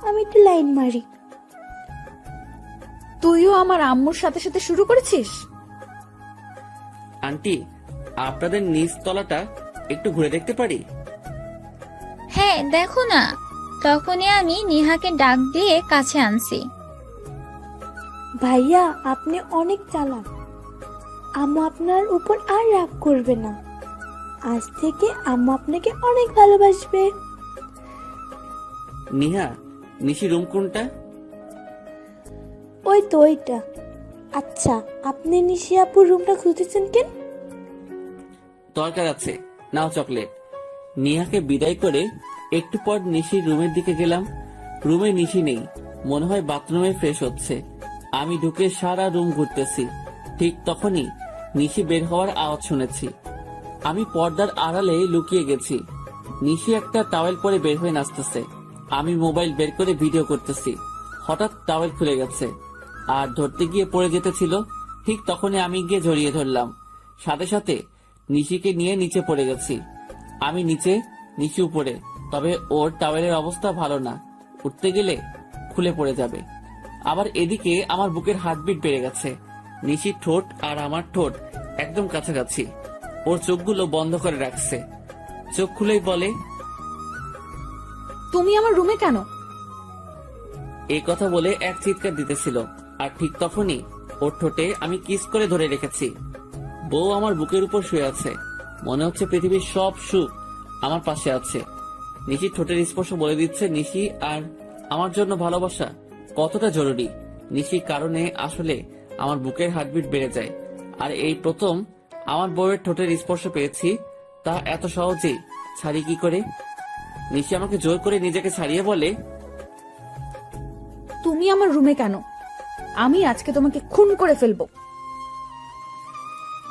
আমি একটু লাইন মারি। তুইও আমার আম্মুর সাথে সাথে শুরু করেছিস? আন্টি, আপনাদের নিচ তলাটা একটু ঘুরে দেখতে পারি? হ্যাঁ, দেখো না। তখনই আমি নিহাকে ডাক দিয়ে কাছে আনছি। ভাইয়া, আপনি অনেক চালাক। আম্মু আপনার উপর আর রাগ করবে না। আজ থেকে আম্মু আপনাকে অনেক ভালোবাসবে। নিহা, নিশি রুম কোনটা? ওই তো ওইটা। আচ্ছা, আপনি নিশি আপুর রুমটা খুঁজেছেন কেন? দরকার আছে, নাও চকলেট। নিহাকে বিদায় করে একটু পর নিশির রুমের দিকে গেলাম। রুমে নিশি নেই, মনে হয় বাথরুমে ফ্রেশ হচ্ছে। আমি ঢুকে সারা রুম ঘুরতেছি। ঠিক তখনই নিশি বের হওয়ার আওয়াজ শুনেছি। আমি পর্দার আড়ালে লুকিয়ে গেছি। নিশি একটা টাওয়েল পরে বের হয়ে নাচতেছে। আমি মোবাইল বের করে ভিডিও করতেছি। হঠাৎ টাওয়েল খুলে গেছে আর ধরতে গিয়ে পড়ে যেতেছিল। ঠিক তখনই আমি গিয়ে জড়িয়ে ধরলাম। সাথে সাথে নিশিকে নিয়ে নিচে পড়ে গেছি। আমি নিচে, নিশি উপরে। তবে ওর টাওয়েলের অবস্থা ভালো না, উঠতে গেলে খুলে পড়ে যাবে। আবার এদিকে আমার বুকের হার্টবিট বেড়ে গেছে। নিশির ঠোঁট আর আমার ঠোঁট একদম কাছাকাছি। ওর চোখগুলো বন্ধ করে রাখছে। চোখ খুলেই বলে, তুমি আমার রুমে কেন? এই কথা বলে এক চিৎকার দিতেছিল। আর ঠিক তখনই ওর ঠোঁটে আমি কিস করে ধরে রেখেছি। বউ আমার বুকের উপর শুয়ে আছে। মনে হচ্ছে পৃথিবীর সব সুখ আমার পাশে আছে। নিশির ঠোঁটের স্পর্শ বলে দিচ্ছে নিশি আর আমার জন্য ভালোবাসা কতটা জরুরি। নিশির কারণে আসলে আমার বুকের হার্টবিট বেড়ে যায়। আর এই প্রথম আমার বউয়ের ঠোঁটের স্পর্শ পেয়েছি, তা এত সহজেই ছাড়ি কি করে? নিশি আমাকে জোর করে নিজেকে ছাড়িয়ে বলে, তুমি আমার রুমে কেন? আমি আজকে তোমাকে খুন করে ফেলবো।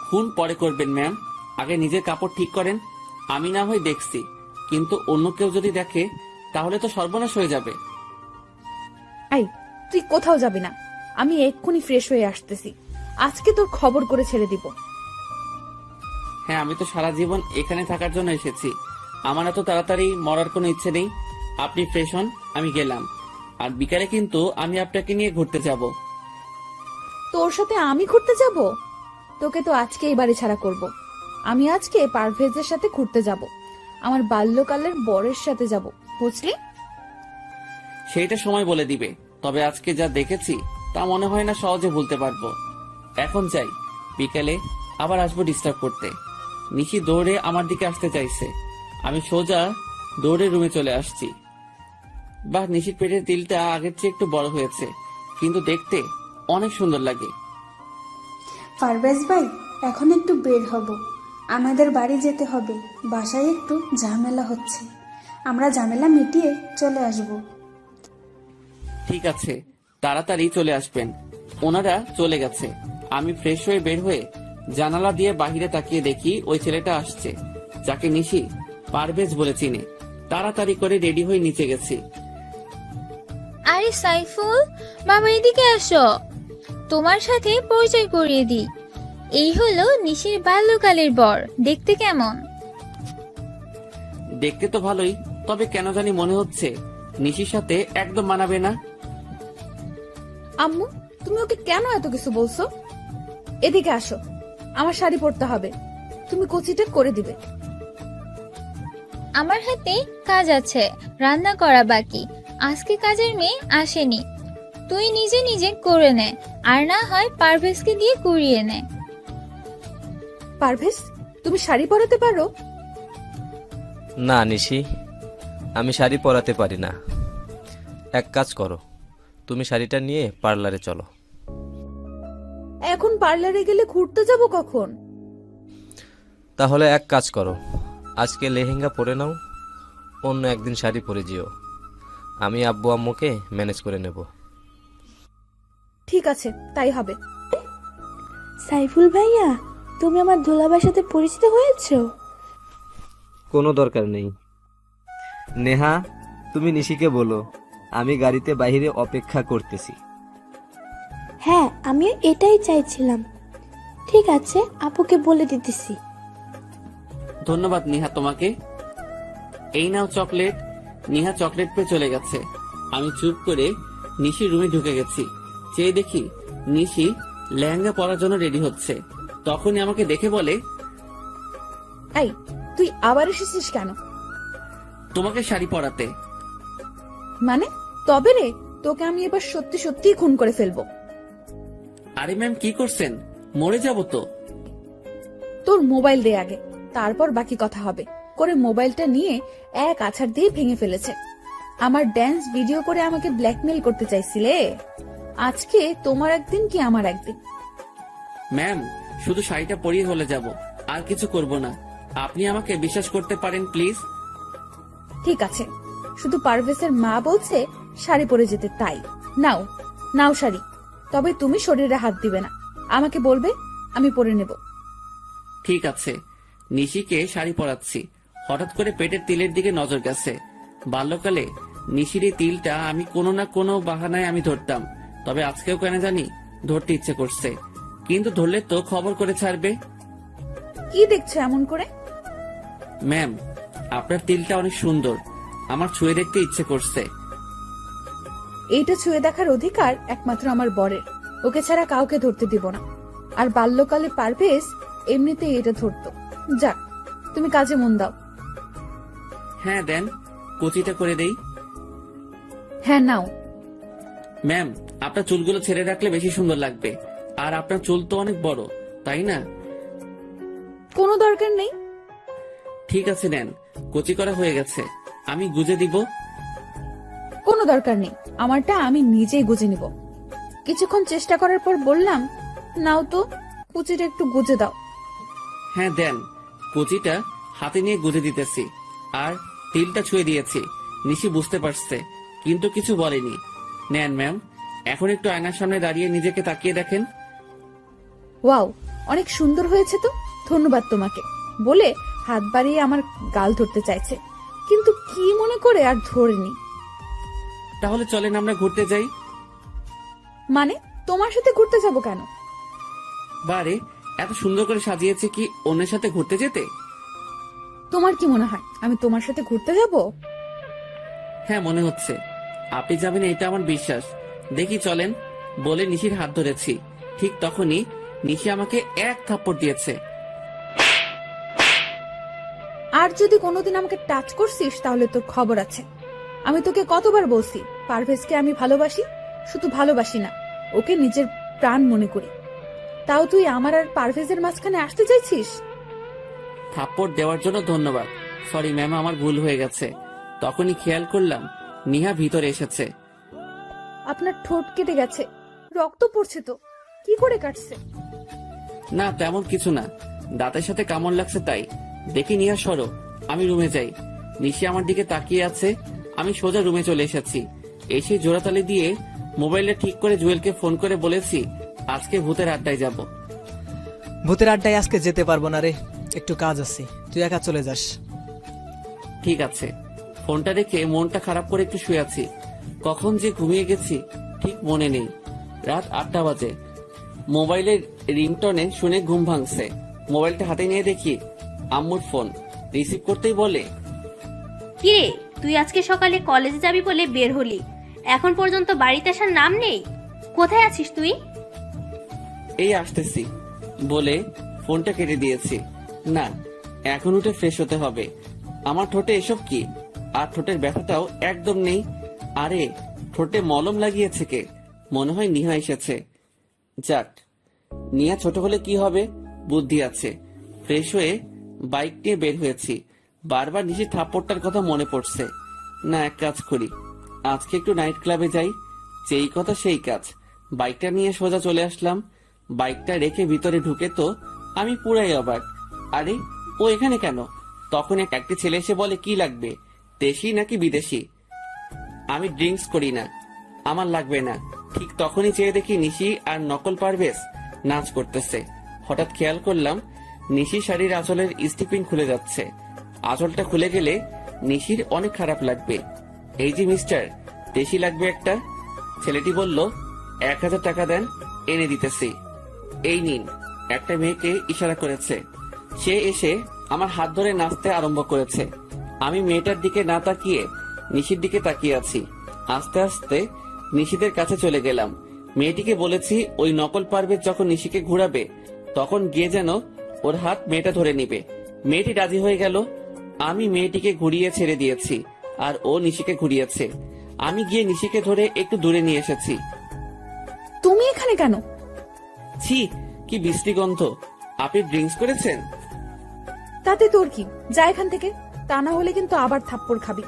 খুন পরে করবেন ম্যাম, আগে নিজের কাপড় ঠিক করেন। আমি না হয় দেখছি, কিন্তু অন্য কেউ যদি দেখে তাহলে তো সর্বনাশ হয়ে যাবে। আই, তুই কোথাও যাবি না। আমি এক্ষুনি ফ্রেশ হয়ে আসতেছি। আজকে তোর খবর করে ছেড়ে দিব। হ্যাঁ, আমি তো সারা জীবন এখানে থাকার জন্য এসেছি। আমার এত তাড়াতাড়ি মরার কোনো ইচ্ছে নেই। আপনি ফ্রেশ হন, আমি গেলাম। আর বিকালে কিন্তু আমি আপনাকে নিয়ে ঘুরতে যাব। তোর সাথে আমি ঘুরতে যাব? তোকে তো আজকে এই বাড়ি ছাড়া করব। আমি আজকে পারভেজের সাথে ঘুরতে যাব। আমার বাল্যকালের বরের সাথে যাব, বুঝলি? সেইটা সময় বলে দিবে, তবে আজকে যা দেখেছি তা মনে হয় না সহজে ভুলতে পারবো। এখন যাই, বিকেলে আবার আসবো ডিস্টার্ব করতে। নিশি দৌড়ে আমার দিকে আসতে চাইছে, আমি সোজা দৌড়ে রুমে চলে আসছি। বাহ, নিশির পেটের তিলটা আগের চেয়ে একটু বড় হয়েছে, কিন্তু দেখতে অনেক সুন্দর লাগে। পারভেজ ভাই, এখন একটু বের হব, আমাদের বাড়ি যেতে হবে। বাসায় একটু ঝামেলা হচ্ছে, আমরা ঝামেলা মিটিয়ে চলে আসব। ঠিক আছে, তাড়াতাড়ি চলে আসবেন। ওনারা চলে গেছে। আমি ফ্রেশ হয়ে বের হয়ে জানালা দিয়ে বাহিরে তাকিয়ে দেখি ওই ছেলেটা আসছে, যাকে নিশি পারভেজ বলে চিনে। তাড়াতাড়ি করে রেডি হয়ে নিচে গেছি। আরে সাইফুল, বাবা এদিকে আসো, তোমার সাথে পরিচয় করিয়ে দিই। এই হলো নিশির বাল্যকালের বর। দেখতে কেমন? দেখতে তো ভালোই, তবে কেন জানি মনে হচ্ছে নিশির সাথে একদম মানাবে না। আম্মু, তুমি ওকে কেন এত কিছু বলছো? এদিকে আসো, আমার শাড়ি পরতে হবে, তুমি কচিটা করে দিবে। আমার হাতে কাজ আছে, রান্না করা বাকি। আজকে কাজের মেয়ে আসেনি, তুই নিজে নিজে করে নে, আর না হয় পারভেজকে দিয়ে করিয়ে নে। পারভেজ, তুমি শাড়ি পরাতে পারো? না নিশি, আমি শাড়ি পরাতে পারি না। এক কাজ করো, তুমি শাড়িটা নিয়ে পার্লারে চলো। এখন পার্লারে গেলে ঘুরতে যাব কখন? তাহলে এক কাজ করো, আজকে লেহেঙ্গা পরে নাও, অন্য একদিন শাড়ি পরে যেও। আমি আব্বু আম্মুকে ম্যানেজ করে নেব। ঠিক আছে, তাই হবে। সাইফুল ভাইয়া, তুমি আমার দুলাভাইয়ের সাথে পরিচিত হয়েছো? কোনো দরকার নেই। নেহা, তুমি নিশিকে বলো আমি গাড়িতে বাইরে অপেক্ষা করতেছি। হ্যাঁ, আমিও এটাই চাইছিলাম। ঠিক আছে, আপুকে বলে দিতেছি। ধন্যবাদ নিহা তোমাকে। এই নাও চকলেট। নিহা চকলেট পেয়ে চলে গেছে। আমি চুপ করে নিশির রুমে ঢুকে গেছি। চেয়ে দেখি নিশি লেহেঙ্গা পরার জন্য রেডি হচ্ছে। তখনই আমাকে দেখে বলে, এই, তুই আবার এসেছিস কেন? তোমাকে শাড়ি পরাতে। মানে? তবে রে, তোকে আমি এবার সত্যি সত্যি খুন করে ফেলবো। আরে ম্যাম, কি করছেন? মরে যাব তো। তোর মোবাইল দে আগে, তারপর বাকি কথা হবে। করে মোবাইলটা নিয়ে এক আছাড় দিয়ে ভেঙে ফেলেছে। আমার ড্যান্স ভিডিও করে আমাকে ব্ল্যাকমেল করতে চাইছিলে। আজকে তোমার একদিন কি আমার একদিন। ম্যাম, শুধু শাড়িটা পরিয়ে হলে যাব, আর কিছু করব না। আপনি আমাকে বিশ্বাস করতে পারেন প্লিজ। ঠিক আছে, শুধু পারভেজের মা বলছে শাড়ি পরে যেতে, তাই নাও নাও শাড়ি। তবে তুমি শরীরে হাত দিবে না, আমাকে বলবে, আমি পরে নেব। ঠিক আছে। নিশিকে শাড়ি পরাচ্ছি। হঠাৎ করে পেটের তিলের দিকে নজর গেছে। বাল্যকালে নিশির এই তিলটা আমি কোনো না কোনো বাহানায় আমি ধরতাম, তবে আজকেও কেন জানি ধরতে ইচ্ছে করছে। কিন্তু ধরলে তো খবর করে ছাড়বে। কি দেখছো এমন করে? ম্যাম, আপনার তিলটা অনেক সুন্দর, আমার ছুঁয়ে দেখতে ইচ্ছে করছে। এইটা ছুঁয়ে দেখার অধিকার একমাত্র আমার বরের, ওকে ছাড়া কাউকে ধরতে দিব না। আর বাল্যকালে পারভেজ এমনিতেই এটা ধরতো। যাক, তুমি কাজে মন দাও। হ্যাঁ দেন, কুচিটা করে দেই। হ্যাঁ নাও। ম্যাম, আপনার চুলগুলো ছেড়ে রাখলে বেশি সুন্দর লাগবে। আর আপনার চুল তো অনেক বড়, তাই না? কোনো দরকার নেই। ঠিক আছে, নেন, কুচি করা হয়ে গেছে। আমি গুজে দিব। কোনো দরকার নেই, আমারটা আমি নিজেই গুজে নিব। কিছুক্ষণ চেষ্টা করার পর বললাম, নাও তো, কুচিটা একটু গুজে দাও। হ্যাঁ দেন, কুচিটা হাতে নিয়ে গুজে দিতেছি। আর তিলটা ছুঁয়ে দিয়েছি। নিশি বুঝতে পারছে, কিন্তু কিছু বলেনি। নেন ম্যাম, এখন একটু আয়নার সামনে দাঁড়িয়ে নিজেকে তাকিয়ে দেখেন। ওয়াও, অনেক সুন্দর হয়েছে তো, ধন্যবাদ তোমাকে বলে হাত বাড়িয়ে আমার গাল ধরতে চাইছে, কিন্তু কি মনে করে আর ধরেনি। তাহলে চলেন আমরা ঘুরতে যাই। মানে, তোমার সাথে ঘুরতে যাব কেন? বারে, এত সুন্দর করে সাজিয়েছে কি অন্যের সাথে ঘুরতে যেতে? তোমার কি মনে হয় আমি তোমার সাথে ঘুরতে যাব? হ্যাঁ, মনে হচ্ছে আপনি যাবেন, এটা আমার বিশ্বাস। দেখি চলেন বলে নিশির হাত ধরেছি। ঠিক তখনই নিশি আমাকে এক থাপ্পড় দিয়েছে। আর আর যদি কোনোদিন আমাকে টাচ করছিস তাহলে তোর খবর আছে। আমি তোকে কতবার বলছি পারভেজকে আমি ভালোবাসি, শুধু ভালোবাসি না, ওকে নিজের প্রাণ মনে করি। তাও তুই আমার আর পারভেজের মাঝখানে আসতে চাইছিস? থাপ্পড় দেওয়ার জন্য ধন্যবাদ। সরি ম্যাম, আমার ভুল হয়ে গেছে। তখনই খেয়াল করলাম নিহা ভিতরে এসেছে। আপনার ঠোঁট কেটে গেছে, রক্ত পড়ছে তো, কি করে কাটছে? না তেমন কিছু না, দাঁতের সাথে কামড় লাগছে তাই। দেখি নিহা সরো, আমি রুমে যাই। নিশি আমার দিকে তাকিয়ে আছে। আমি সোজা রুমে চলে এসেছি। এসে জোড়াতালি দিয়ে মোবাইলটা ঠিক করে জুয়েলকে ফোন করে বলেছি আজকে ভূতের আড্ডায় যাব। ভূতের আড্ডায় আজকে যেতে পারবো না রে, একটু কাজ আছে, তুই একা চলে যাস। ঠিক আছে। ফোনটা রেখে মনটা খারাপ করে একটু শুয়ে আছি। কখন যে ঘুমিয়ে গেছি ঠিক মনে নেই। রাত 8টা বাজে। মোবাইলের রিংটনে শুনে ঘুম ভাঙছে। মোবাইলটা হাতে নিয়ে দেখি আম্মুর ফোন। রিসিভ করতেই বলে, কিরে তুই আজকে সকালে কলেজে যাবি বলে বের হলি, এখন পর্যন্ত বাড়িতে আসার নাম নেই। কোথায় আছিস তুই? এই আসতেছি বলে ফোনটা কেটে দিয়েছি। না, এখন উঠে ফ্রেশ হতে হবে। আমার ঠোঁটে এসব কি? আর ঠোঁটের ব্যথাটাও একদম নেই। আরে ঠোঁটে মলম লাগিয়েছে কে? মনে হয় নিহা এসেছে। যাক, নিহা ছোট হলে কি হবে, বুদ্ধি আছে। ফ্রেশ হয়ে বাইক নিয়ে বের হয়েছি। বারবার নিশি থাপ্পড়টার কথা মনে পড়ছে। না, এক কাজ করি, আজকে একটু নাইট ক্লাবে যাই। যেই কথা সেই কাজ। বাইকটা নিয়ে সোজা চলে আসলাম। বাইকটা রেখে ভিতরে ঢুকে তো আমি পুরাই অবাক। আরে ও এখানে কেন? তখন একটি ছেলে এসে বলে কি লাগবে, দেশি নাকি বিদেশি? আমি ড্রিঙ্কস করি না, আমার লাগবে না। ঠিক তখনই চেয়ে দেখি নিশি আর নকল পারভেজ নাচ করতেছে। হঠাৎ খেয়াল করলাম নিশির শাড়ির আঁচলের স্টিপিং খুলে যাচ্ছে। আঁচলটা খুলে গেলে নিশির অনেক খারাপ লাগবে। এই যে মিস্টার, দেশি লাগবে একটা। ছেলেটি বলল 1000 টাকা দেন, এনে দিতেছি। এই নিন। একটা মেয়েকে ইশারা করেছে। সে এসে আমার হাত ধরে নাচতে আরম্ভ করেছে। আমি মেয়েটার দিকে না তাকিয়ে নিশির দিকে তাকিয়ে আছি। আস্তে আস্তে নিশিদের কাছে চলে গেলাম। মেয়েটিকে বলেছি ওই নকল পারভেজ যখন নিশিকে ঘুরাবে তখন গিয়ে যেন ওর হাত মেয়েটা ধরে নিবে। মেয়েটি রাজি হয়ে গেল। আমি মেয়েটিকে ঘুরিয়ে ছেড়ে দিয়েছি আর ও নিশিকে ঘুরিয়েছে। আমি গিয়ে নিশিকে ধরে একটু দূরে নিয়ে এসেছি। তুমি এখানে কেন? ছি, কি বিশ্রী গন্ধ। আপনি ড্রিঙ্কস করেছেন? তাতে তোর কি? যা এখান থেকে, তা না হলে কিন্তু আবার থাপ্পড় খাবি।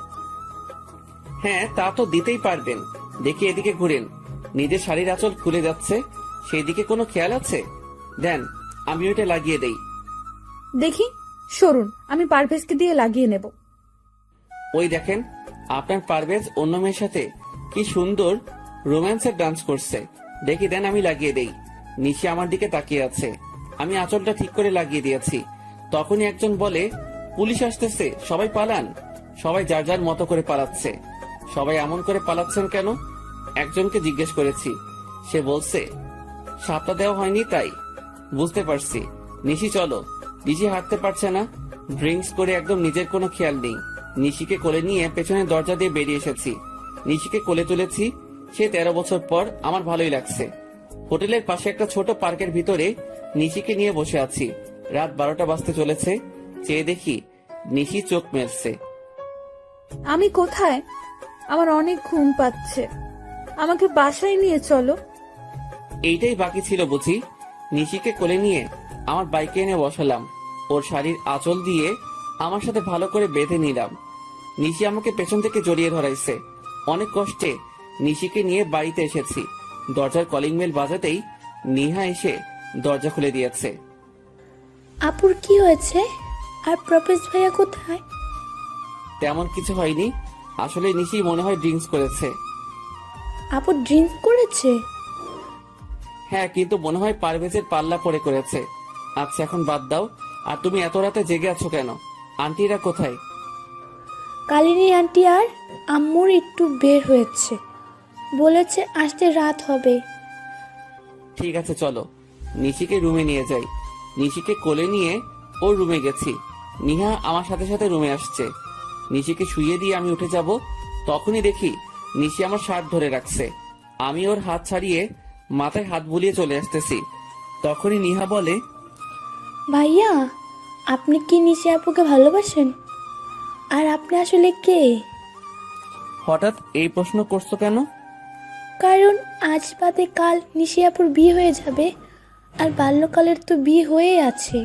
হ্যাঁ, তা তো দিতেই পারবেন। দেখি এদিকে ঘুরেন। নিজের শাড়ির আঁচল খুলে যাচ্ছে, সেই দিকে কোনো খেয়াল আছে? দেন, আমি ওইটা লাগিয়ে দেই। দেখি, সরুন, আমি পারভেজকে দিয়ে লাগিয়ে নেব। ওই দেখেন, আপনার পারভেজ অন্য মেয়ের সাথে কি সুন্দর রোম্যান্সের ডান্স করছে। দেখি দেন, আমি লাগিয়ে দেই। নিশি আমার দিকে তাকিয়ে আছে। আমি আঁচলটা ঠিক করে লাগিয়ে দিয়েছি। তখনই একজন বলে, পুলিশ আসতেছে, সবাই পালান। সবাই যার যার মতো করে পালাচ্ছে। সবাই এমন করে পালাচ্ছেন কেন? একজনকে জিজ্ঞেস করেছি। সে বলছে সাপটা দেওয়া হয়নি তাই। বুঝতে পারছি। নিশি চলো। নিশি হাঁটতে পারছে না, ড্রিঙ্কস করে একদম নিজের কোনো খেয়াল নেই। নিশিকে কোলে নিয়ে পেছনের দরজা দিয়ে বেরিয়ে এসেছি। নিশিকে কোলে তুলেছি। সে 13 বছর পর আমার ভালোই লাগছে। হোটেলের পাশে একটা ছোট পার্কের ভিতরে নিশিকে নিয়ে বসে আছি। রাত 12টা বাজতে চলেছে। চেয়ে দেখি নিশি চোখ মেলছে। আমি কোথায়? আমার অনেক ঘুম পাচ্ছে, আমাকে বাসায় নিয়ে চলো। এইটাই বাকি ছিল বুঝি। নিশিকে কোলে নিয়ে আমার বাইকে এনে বসালাম। ওর শাড়ির আঁচল দিয়ে আমার সাথে ভালো করে বেঁধে নিলাম। নিশি আমাকে পেছন থেকে জড়িয়ে ধরাইছে। অনেক কষ্টে নিশিকে নিয়ে বাড়িতে এসেছি। দরজার কলিং বেল বাজাতেই নিহা এসে দরজা খুলে দিয়েছে। আপুর কি হয়েছে? আর প্রপেজ ভাইয়া কোথায়? তেমন কিছু হয়নি। আসলে নিশি মনে হয় ড্রিঙ্কস করেছে। আপু ড্রিঙ্ক করেছে? হ্যাঁ, কিন্তু মনে হয় পারভেজের পাল্লা পড়ে করেছে। আচ্ছা, এখন বাদ দাও। আর তুমি এত রাতে জেগে আছো কেন? আন্টিরা কোথায়? কালিনী আন্টি আর আম্মুর একটু বের হয়েছে, বলেছে আসতে রাত হবে। ঠিক আছে, চলো নিশিকে রুমে নিয়ে যাই। নিশিকে কোলে নিয়ে ওর রুমে গেছি। নিহা আমার সাথে সাথে রুমে আসছে। নিশিকে শুইয়ে দিয়ে আমি উঠে যাব, তখনই দেখি নিশি আমার শার্ট ধরে রাখছে। আমি ওর হাত ছাড়িয়ে মাথায় হাত বুলিয়ে চলে আসতেছি। তখনই নিহা বলে, ভাইয়া আপনি কি নিশি আপুকে ভালোবাসেন? আর আপনি আসলে কে? হঠাৎ এই প্রশ্ন করছো কেন? কারণ আজ বাদে কাল নিশিয়াপুর বিয়ে হয়ে যাবে, আর বাল্যকালের তো বিয়ে হয়েই আছে।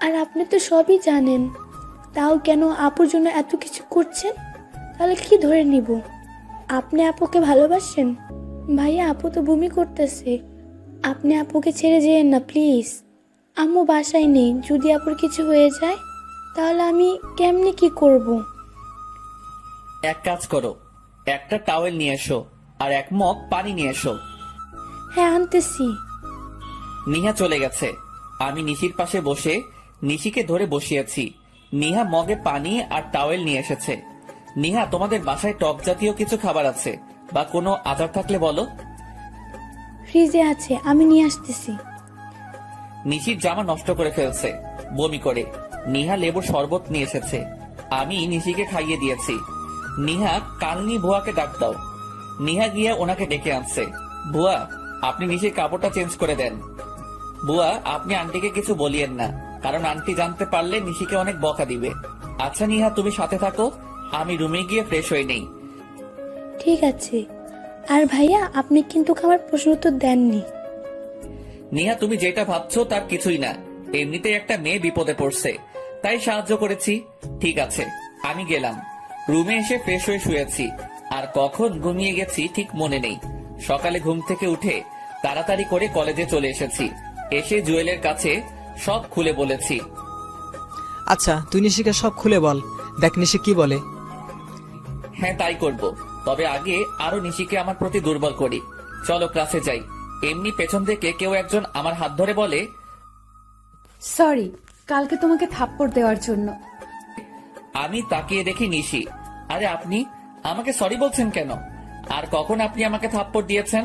আর আপনি তো সবই জানেন, তাও কেন আপুর জন্য এত কিছু করছেন? তাহলে কি ধরে নিব? আপনি আপুকে ভালোবাসেন? ভাইয়া, আপু তো বমি করতেছে। আপনি আপুকে ছেড়ে যেয়েন না প্লিজ। আম্মু বাসায় নেই, যদি আপুর কিছু হয়ে যায় তাহলে আমি কেমনে কি করব? এক কাজ করো, একটা টাওয়েল নিয়ে এসো আর এক মগ পানি নিয়ে এসো। হ্যাঁ, আনতেছি। নিহা চলে গেছে। আমি নিশির পাশে বসে নিশিকে ধরে বসিয়েছি। নিহা মগে পানি আর টাওয়েল নিয়ে এসেছে। নিহা, তোমাদের বাসায় টক জাতীয় কিছু খাবার আছে বা কোনো আচার থাকলে বলো। ফ্রিজে আছে, আমি নিয়ে আসতেছি। নিশির জামা নষ্ট করে ফেলছে বমি করে। নিহা লেবুর শরবত নিয়ে এসেছে, আমি নিশিকে খাইয়ে দিয়েছি। নিহা, কালনি ভুয়াকে ডাক দাও। নিহা গিয়ে ওনাকে ডেকে আনছে। বুয়া, আপনি নিশির কাপড়টা চেঞ্জ করে দেন। বুয়া, আপনি আন্টিকে কিছু বলিয়েন না, কারণ আন্টি জানতে পারলে নিশিকে অনেক বকা দিবে। আচ্ছা নিহা, তুমি সাথে থাকো, আমি রুমে গিয়ে ফ্রেশ হয়ে নেই। ঠিক আছে। আর ভাইয়া, আপনি কিন্তু আমার প্রশ্ন উত্তর দেননি। নিহা, তুমি যেটা ভাবছো তার কিছুই না। এমনিতেই একটা মেয়ে বিপদে পড়ছে, তাই সাহায্য করেছি। ঠিক আছে, আমি গেলাম। রুমে এসে ফ্রেশ হয়ে শুয়েছি, আর কখন ঘুমিয়ে গেছি ঠিক মনে নেই। সকালে ঘুম থেকে উঠে তাড়াতাড়ি করে কলেজে চলে এসেছি। এসে জুয়েলের কাছে সব খুলে বলেছি। আচ্ছা, তুই নিশিকে সব খুলে বল, দেখ নিশি কি বলে। হ্যাঁ, তাই করব। তবে আগে আরো নিশিকে আমার প্রতি দুর্বল করি। চলো ক্লাসে যাই। এমনি পেছন থেকে কেউ একজন আমার হাত ধরে বলে, সরি কালকে তোমাকে থাপ্পড় দেওয়ার জন্য। আমি তাকিয়ে দেখি নিশি। আরে আপনি আমাকে সরি বলছেন কেন? আর কখন আপনি আমাকে থাপ্পড় দিয়েছেন?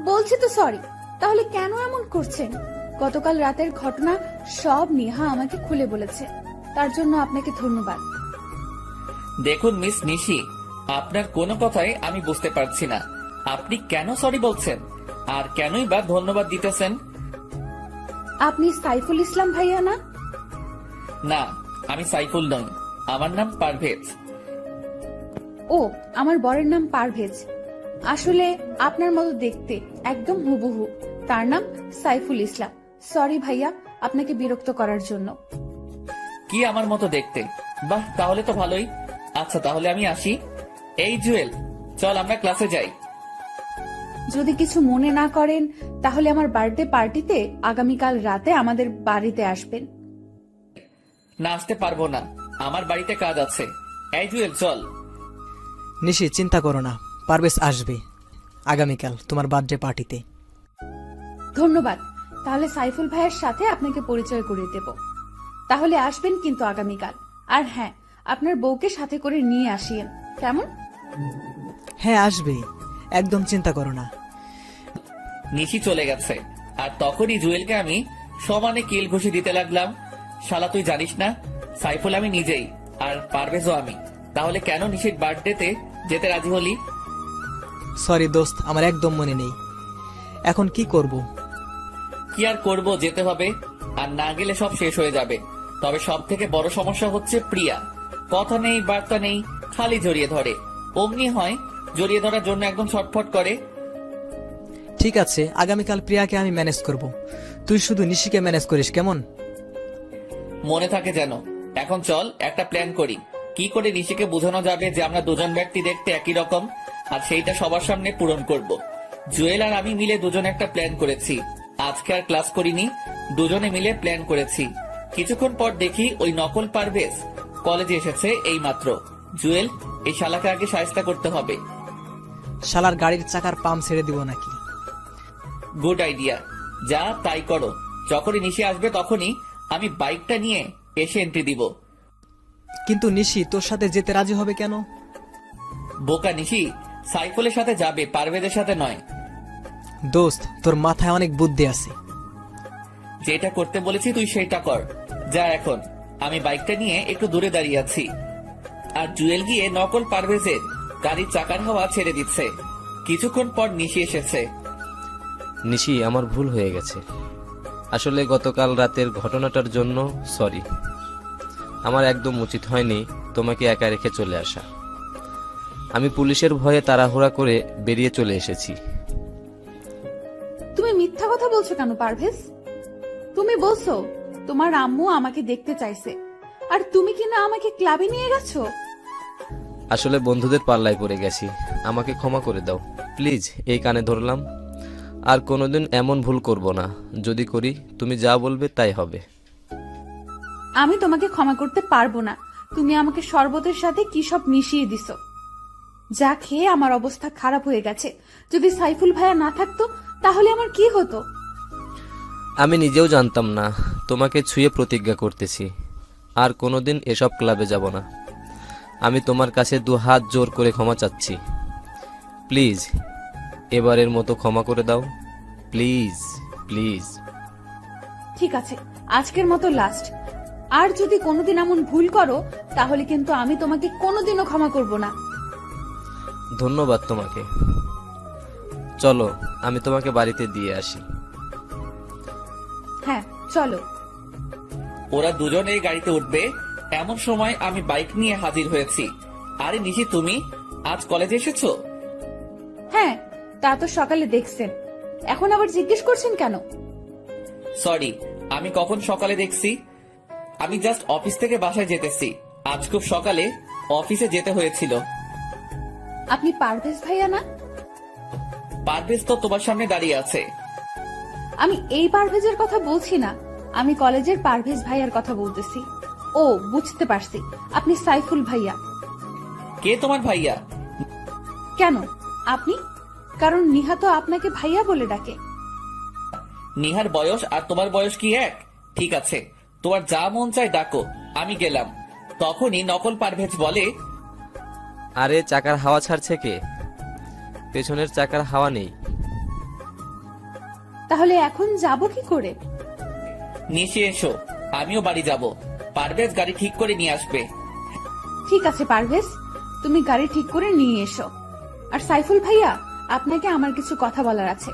বলছি তো সরি, তাহলে কেন এমন করছেন? গতকাল রাতের ঘটনা সব নিহা আমাকে খুলে বলেছে, তার জন্য আপনাকে ধন্যবাদ। দেখুন মিস নিশি, আপনার কোনো কথাই আমি বুঝতে পারছি না। আপনি কেন সরি বলছেন আর কেনই বা ধন্যবাদ দিতেছেন? আপনি সাইফুল ইসলাম ভাইয়া না? না, আমি সাইফুল নই, আমার নাম পারভেজ। ও, আমার বরের নাম পারভেজ। আসলে আপনার মতো দেখতে, একদম হুবহু। তার নাম সাইফুল ইসলাম। সরি ভাইয়া, আপনাকে বিরক্ত করার জন্য। কি আমার মতো দেখতে? বাহ, তাহলে তো ভালোই। আচ্ছা, তাহলে আমি আসি। এই জুয়েল, চল আমরা ক্লাসে যাই। যদি কিছু মনে না করেন তাহলে আমার বার্থডে পার্টিতে আগামীকাল রাতে আমাদের বাড়িতে আসবেন। না, আসতে পারবো না, আমার বাড়িতে কাজ আছে। এই জুয়েল, চল। নিশি, চিন্তা করো না, পারভেজ আসবে আগামীকাল তোমার বার্থডে পার্টিতে। ধন্যবাদ। তাহলে সাইফুল ভাইয়ের সাথে আপনাকে পরিচয় করিয়ে দেব। তাহলে আসবেন কিন্তু আগামীকাল। আর হ্যাঁ, আপনার বউকে সাথে করে নিয়ে আসিয়েন, কেমন? হ্যাঁ, আসবে, একদম চিন্তা করো না। নিশি চলে গেছে, আর তখনই জুয়েলকে আমি সমানে কিল ঘুষি দিতে লাগলাম। শালা, তুই জানিস না সাইফুল আমি নিজেই, আর পারভেজও আমি। তাহলে কেন নিশির বার্থডেতে যেতে রাজি হলি? সরি দোস্ত, আমার একদম মনে নেই। এখন কি করব? কি আর করব, যেতে হবে। আর না গেলে সব শেষ হয়ে যাবে। তবে সব থেকে বড় সমস্যা হচ্ছে প্রিয়া। কথা নেই, বার্তা নেই, খালি জড়িয়ে ধরে। অমনি হয়, জড়িয়ে ধরার জন্য একদম ছটফট করে। ঠিক আছে, আগামীকাল প্রিয়াকে আমি ম্যানেজ করব, তুই শুধু নিশিকে ম্যানেজ করিস, কেমন? মনে থাকে যেন। এখন চল একটা প্ল্যান করি, কি করে নিশিকে বোঝানো যাবে যে আমরা দুজন ব্যক্তি দেখতে একই রকম, আর সেইটা সবার সামনে পূরণ করব। জুয়েল আর আমি মিলে দুজন একটা প্ল্যান করেছি। আজকে আর ক্লাস করিনি, দুজনে মিলে প্ল্যান করেছি। কিছুক্ষণ পর দেখি ওই নকল পারভেজ কলেজে এসেছে এই মাত্র। জুয়েল, এই শালাকে আগে শায়েস্তা করতে হবে। শালার গাড়ির চাকার পাম্প ছেড়ে দিব নাকি? গুড আইডিয়া, যা তাই করো। যখনই নিশি আসবে তখনই আমি বাইকটা নিয়ে এসে এন্ট্রি দিব। কিন্তু নিশি তোর সাথে যেতে রাজি হবে কেন? বোকা নিশি, সাইফুলের সাথে যাবে, পারভেজের সাথে নয়। দোস্ত, তোর মাথায় অনেক বুদ্ধি আছে। যেটা করতে বলেছি তুই সেটা কর। যা এখন। আমি বাইকটা নিয়ে একটু দূরে দাঁড়িয়ে আছি, আর জুয়েল গিয়ে নকল পারভেজের গাড়ির চাকার হাওয়া ছেড়ে দিচ্ছে। কিছুক্ষণ পর নিশি এসেছে। নিশি, আমার ভুল হয়ে গেছে। আসলে গতকাল রাতের ঘটনাটার জন্য সরি। আমার একদম উচিত হয়নি তোমাকে একা রেখে চলে আসা। আমি পুলিশের ভয়ে তাড়াহুড়া করে বেরিয়ে চলে এসেছি। তুমি মিথ্যা কথা বলছো কেন পারভেজ? তুমি বলছো তোমার আম্মু আমাকে দেখতে চাইছে, আর তুমি কিনা আমাকে ক্লাবে নিয়ে গেছো। আসলে বন্ধুদের পাল্লায় পড়ে গেছি, আমাকে ক্ষমা করে দাও প্লিজ। এই কানে ধরলাম, আর কোনোদিন এমন ভুল করব না। যদি করি তুমি যা বলবে তাই হবে। আমি তোমাকে ক্ষমা করতে পারবো না। তুমি আমাকে শরবতের সাথে কি সব মিশিয়ে দিছো, যা খেয়ে আমার অবস্থা খারাপ হয়ে গেছে। যদি সাইফুল ভাইয়া না থাকতো তাহলে আমার কি হতো? আমি নিজেও জানতাম না। তোমাকে ছুঁয়ে প্রতিজ্ঞা করতেছি আর কোনোদিন এসব ক্লাবে যাব না। আমি তোমার কাছে 2 হাত জোর করে ক্ষমা চাচ্ছি। প্লিজ এবারের মতো ক্ষমা করে দাও, প্লিজ প্লিজ। ঠিক আছে, আজকের মতো লাস্ট। আর যদি কোনোদিন এমন ভুল করো তাহলে কিন্তু আমি তোমাকে কোনোদিনও ক্ষমা করব না। ধন্যবাদ তোমাকে। চলো আমি তোমাকে বাড়িতে দিয়ে আসি। হ্যাঁ চলো। ওরা দুজনেই গাড়িতে উঠবে এমন সময় আমি বাইক নিয়ে হাজির হয়েছি। আরে নিশি, তুমি আজ কলেজে এসেছো? হ্যাঁ, তা তো সকালে দেখছেন, এখন আবার জিজ্ঞেস করছেন কেন? সরি, আমি কখন সকালে দেখছি? আমি জাস্ট অফিস থেকে বাসায় যেতেছি। আজ খুব সকালে অফিসে যেতে হয়েছিল। আপনি পারভেজ ভাইয়া না? পারভেজ তো তোমার সামনে দাঁড়িয়ে আছে। আমি এই পারভেজের কথা বলছি না, আমি কলেজের পারভেজ ভাইয়ার কথা বলতেছি। ও বুঝতে পারছি, আপনি সাইফুল ভাইয়া। কে তোমার ভাইয়া? কেন আপনি? কারণ নিহা তো আপনাকে ভাইয়া বলে ডাকে। নিহার বয়স আর তোমার বয়স কি এক? ঠিক আছে, তোমার যা মন চায় ডাকো, আমি গেলাম। তখনই নকল পারভেজ বলে, আরে চাকার হাওয়া ছাড়ছে কে? পেছনের চাকার হাওয়া নেই। তাহলে এখন যাব কি করে? নিচে এসো, আমিও বাড়ি যাব। পারভেজ গাড়ি ঠিক করে নিয়ে আসবে। ঠিক আছে পারভেজ, তুমি গাড়ি ঠিক করে নিয়ে এসো। আর সাইফুল ভাইয়া, আপনাকে আমার কিছু কথা বলার আছে।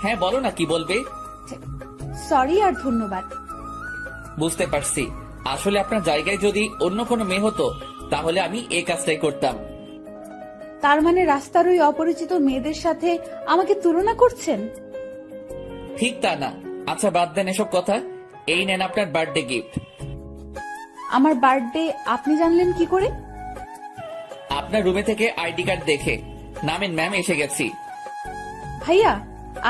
হ্যাঁ বলো না, কি বলবে? সরি আর ধন্যবাদ। বুঝতে পারছি, আসলে আপনার জায়গায় যদি অন্য কোনো মেয়ে হতো তাহলে আমি এই কাজটাই করতাম। তার মানে রাস্তার ওই অপরিচিত মেয়েদের সাথে আমাকে তুলনা করছেন? ঠিক তা না। আচ্ছা বাদ দেন এসব কথা, এই নেন আপনার বার্থডে গিফট। আমার বার্থডে আপনি জানলেন কি করে? আপনার রুমে থেকে আইডি কার্ড দেখে। নামেন ম্যাম, এসে গেছি। ভাইয়া,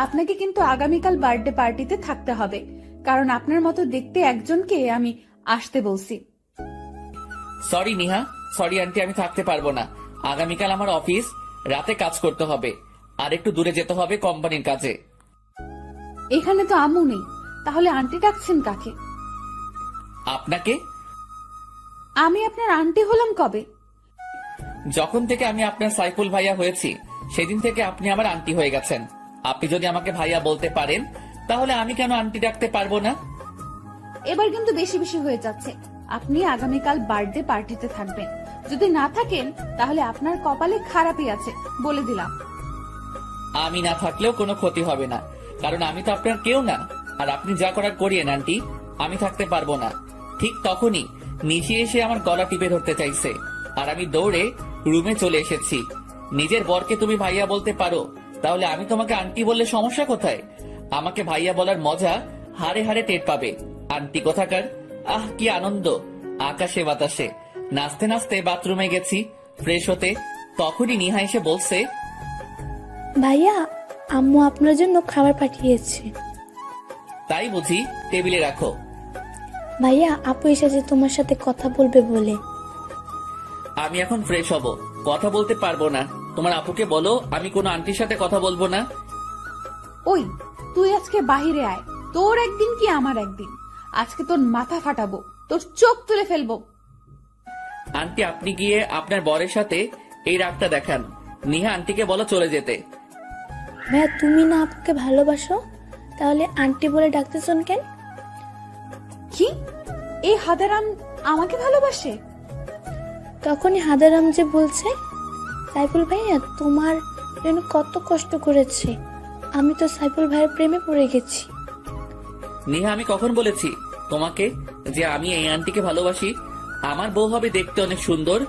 আপনাকে কিন্তু আগামীকাল বার্থডে পার্টিতে থাকতে হবে, কারণ আপনার মতো দেখতে একজনকে আমি আসতে বলছি। সরি নিহা, সরি আন্টি, আমি থাকতে পারবো না। আগামীকাল আমার অফিস, রাতে কাজ করতে হবে, আর একটু দূরে যেতে হবে কোম্পানির কাজে। এখানে তো আম্মু নেই, তাহলে আন্টি ডাকছেন কাকে? আপনাকে? আমি আপনার আন্টি হলাম কবে? যখন থেকে আমি আপনার সাইফুল ভাইয়া হয়েছি সেদিন থেকে আপনি আমার আন্টি হয়ে গেছেন। আপনি যদি আমাকে ভাইয়া বলতে পারেন তাহলে আমি কেন আন্টি ডাকতে পারবো না? এবার কিন্তু বেশি বেশি হয়ে যাচ্ছে। আপনি আগামীকাল বার্থডে পার্টিতে থাকবেন, যদি না থাকেন তাহলে আপনার কপালে খারাপই আছে, বলে দিলাম। আমি না থাকলেও কোনো ক্ষতি হবে না, কারণ আমি তো আপনার কেউ না। আর আপনি যা করার করিয়েন আন্টি, আমি থাকতে পারবো না। ঠিক তখনই নিচে এসে আমার গলা টিপে ধরতে চাইছে, আর আমি দৌড়ে রুমে চলে এসেছি। নিজের বরকে তুমি ভাইয়া বলতে পারো, তাহলে আমি তোমাকে আন্টি বললে সমস্যা কোথায়? আমাকে ভাইয়া বলার মজা হাড়ে হাড়ে টের পাবে। আন্টি কোথাকার! আহ কি আনন্দ! আকাশে বাতাসে নাচতে নাচতে বাথরুমে গেছি ফ্রেশ হতে। তখনই নিহা এসে বলছে, ভাইয়া, আম্মু আপনার জন্য খাবার পাঠিয়েছে। তাই বুঝি? টেবিলে রাখো। ভাইয়া, আপু এসেছে তোমার সাথে কথা বলবে বলে। আমি এখন ফ্রেশ হব, কথা বলতে পারবো না। তোমার আপুকে বলো আমি কোনো আন্টির সাথে কথা বলবো না। ওই তুই আজকে বাহিরে আয়, তোর একদিন কি আমার একদিন। আজকে তোর মাথা ফাটাবো, তোর চোখ তুলে ফেলবো। আন্টি আপনি গিয়ে আপনার বরের সাথে এই রাগটা দেখান। নিহা আন্টিকে বলো চলে যেতে। ভাইয়া, তুমি না আপুকে ভালোবাসো, তাহলে আন্টি বলে ডাকতেছেন কেন? কি এই হাদারাম আমাকে ভালোবাসে? তখনই হাদারাম যে বলছে, সাইফুল ভাইয়া তোমার জন্য কত কষ্ট করেছে, আমি তো সাইফুল ভাইয়ের প্রেমে পড়ে গেছি। নিহা আমি কখন বলেছি তোমাকে যে আমি এই আন্টিকে ভালোবাসি। আমার বউ হবে দেখতে অনেক সুন্দর,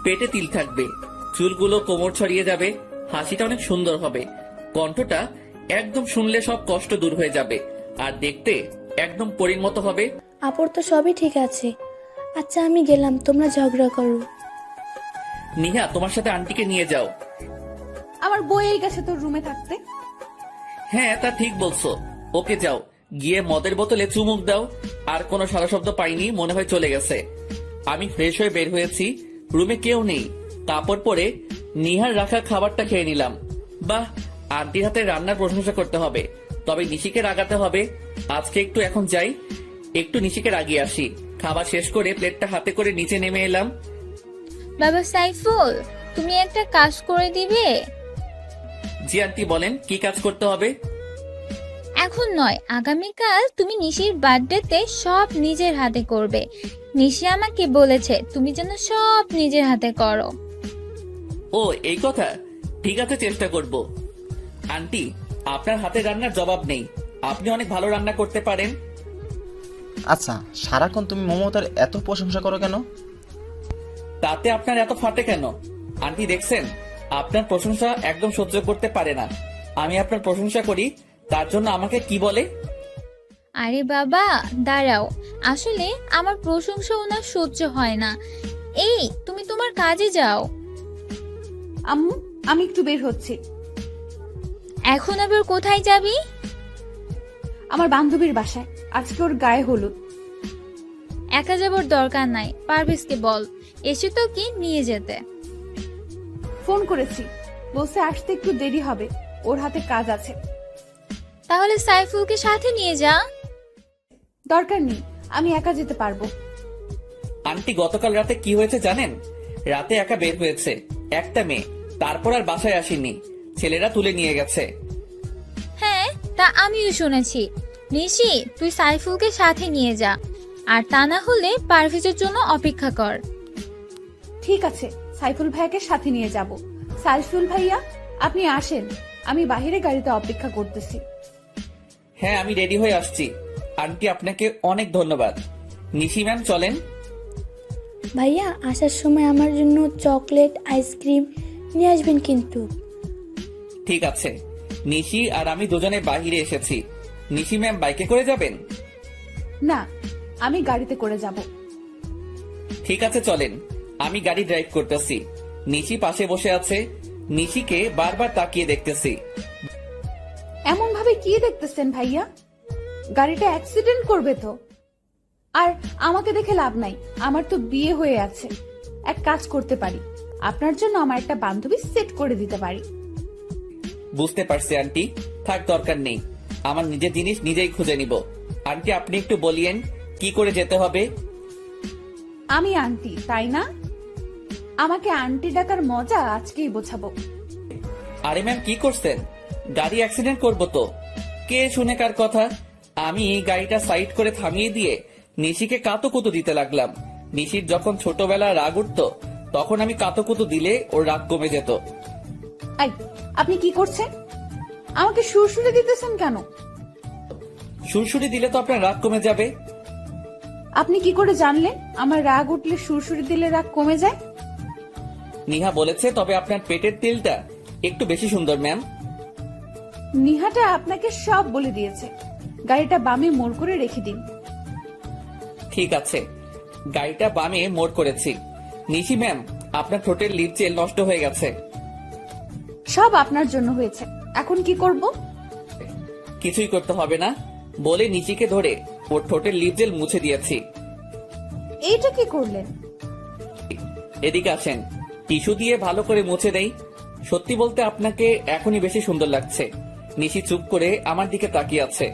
পেটে তিল থাকবে, চুলগুলো কোমর ছড়িয়ে যাবে, হাসিটা অনেক সুন্দর হবে, কণ্ঠটা একদম শুনলে সব কষ্ট দূর হয়ে যাবে, আর দেখতে একদম পরীর মতো হবে। আপুর তো সবই ঠিক আছে। আচ্ছা আমি গেলাম, তোমরা ঝগড়া করো। নিহা, তোমার সাথে আন্টিকে নিয়ে যাও। আমার বইয়েই গেছে তোর রুমে থাকতে। হ্যাঁ, তা ঠিক বলছো। ওকে যাও, গিয়ে মদের বোতলে চুমুক দাও। আর কোনো সারা শব্দ পাইনি, মনে হয় চলে গেছে। আমি ফ্রেশ হয়ে বের হয়েছি, রুমে কেউ নেই। কাপড় পরে নিহার রাখা খাবারটা খেয়ে নিলাম। বাহ, আন্টির হাতে রান্নার প্রশংসা করতে হবে, তবে নিশিকে রাগাতে হবে। আজকে একটু এখন যাই, একটু নিশিকে রাগিয়ে আসি। খাবার শেষ করে প্লেটটা হাতে করে নিচে নেমে এলাম। বাবা সাইফুল, তুমি একটা কাজ করে দিবে? জি আন্টি, বলেন কি কাজ করতে হবে? এখন নয়, আগামীকাল তুমি নিশির বার্থডেতে সব নিজের হাতে করবে। নিশি আমাকে বলেছে তুমি যেন সব নিজের হাতে করো। ও, এই কথা। ঠিক আছে, চেষ্টা করব। আন্টি, আপনার হাতে রান্নার জবাব নেই, আপনি অনেক ভালো রান্না করতে পারেন। আচ্ছা, সারাক্ষণ তুমি মমতার এত প্রশংসা করো কেন? তাতে আপনার এত ফাটে কেন? আন্টি দেখছেন, আপনার প্রশংসা একদম সহ্য করতে পারে না। আমি আপনার প্রশংসা করি, তার জন্য আমাকে কি বলে? আরে বাবা দাঁড়াও, আসলে আমার প্রশংসা ওনার সহ্য হয় না। এই তুমি তোমার কাজে যাও। আম্মু, আমি একটু বের হচ্ছি। এখন আবার কোথায় যাবি? আমার বান্ধবীর বাসায়, আজকে ওর গায়ে হলুদ। একা যাবার দরকার নাই, পারভেজকে বল এসে তো কি নিয়ে যেতে। ফোন করেছি, বলছে আসতে একটু দেরি হবে, ওর হাতে কাজ আছে। তাহলে সাইফুলকে সাথে নিয়ে যা। দরকার নেই, আমি একা যেতে পারবো। আন্টি, গতকাল রাতে কি হয়েছে জানেন? রাতে একা বের হয়েছে একটা মেয়ে, তারপর আর বাসায় আসেনি, ছেলেরা তুলে নিয়ে গেছে। হ্যাঁ, তা আমিও শুনেছি। নিশি, তুই সাইফুলকে সাথে নিয়ে যা, আর তা না হলে পারভেজের জন্য অপেক্ষা কর। ঠিক আছে, সাইফুল ভাইয়াকে সাথে নিয়ে যাব। সাইফুল ভাইয়া, আপনি আসেন, আমি বাইরে গাড়িতে অপেক্ষা করতেছি। হ্যাঁ, আমি রেডি হয়ে আসছি। আন্টি, আপনাকে অনেক ধন্যবাদ। নিশি ম্যাম, চলেন। ভাইয়া আসার সময় আমার জন্য চকলেট আইসক্রিম নিয়ে আসবেন কিন্তু। ঠিক আছে। নিশি আর আমি দুজনে বাহিরে এসেছি। নিশি ম্যাম বাইকে করে যাবেন? না, আমি গাড়িতে করে যাব। ঠিক আছে, চলেন। আমি গাড়ি ড্রাইভ করতেছি, নিশি পাশে বসে আছে। নিশিকে বারবার তাকিয়ে দেখতেছি। এমন ভাবে কি দেখতেছেন ভাইয়া? গাড়িটা অ্যাক্সিডেন্ট করবে তো। আর আমাকে দেখে লাভ নাই, আমার তো বিয়ে হয়ে আছে। এক কাজ করতে পারি, আপনার জন্য আমার একটা বান্ধবী সেট করে দিতে পারি। বুঝতে পারছি আন্টি, থাক, দরকার নেই। আমার নিজের জিনিস নিজেই খুঁজে নিব। আন্টি, আপনি একটু বলিয়েন কি করে যেতে হবে? আমি আন্টি, তাই না? আমাকে আন্টি ডাকার মজা আজকেই বোঝাবো। আরে ম্যাম, কি করছেন? গাড়ি অ্যাক্সিডেন্ট করবো তো। কে শুনে কার কথা? আমি গাড়িটা সাইড করে থামিয়ে দিয়ে নিশিকে কাতুকুতু দিতে লাগলাম। নিশির যখন ছোটবেলা রাগ উঠতো, তখন আমি কাতুকুতু দিলে ওর রাগ কমে যেত। এই, আপনি কি করছেন? আমাকে সুরসুরে দিতেছেন কেন? সুরসুরি দিলে তো আপনার রাগ কমে যাবে। আপনি কি করে জানলেন আমার রাগ উঠলে সুরসুরি দিলে রাগ কমে যায়? নিহা বলেছে, তবে আপনার পেটের তেলটা একটু বেশি সুন্দর ম্যাম। নিহাটা আপনাকে সব বলে দিয়েছে। গাড়িটা বামে মোড় করে রেখে দিন। ঠিক আছে, গাড়িটা বামে মোড় করেছি। নিশি ম্যাম, আপনার ঠোঁটের লিপ জেল নষ্ট হয়ে গেছে। সব আপনার জন্য হয়েছে, এখন কি করব? কিছুই করতে হবে না বলে নিশিকে ধরে ওর ঠোঁটের লিপ জেল মুছে দিয়েছি। এইটা কি করলেন? এদিকে আসেন, টিস্যু দিয়ে ভালো করে মুছে দেই। সত্যি বলতে আপনাকে এখনই বেশি সুন্দর লাগছে। নিশি চুপ করে আমার দিকে তাকিয়ে আছে।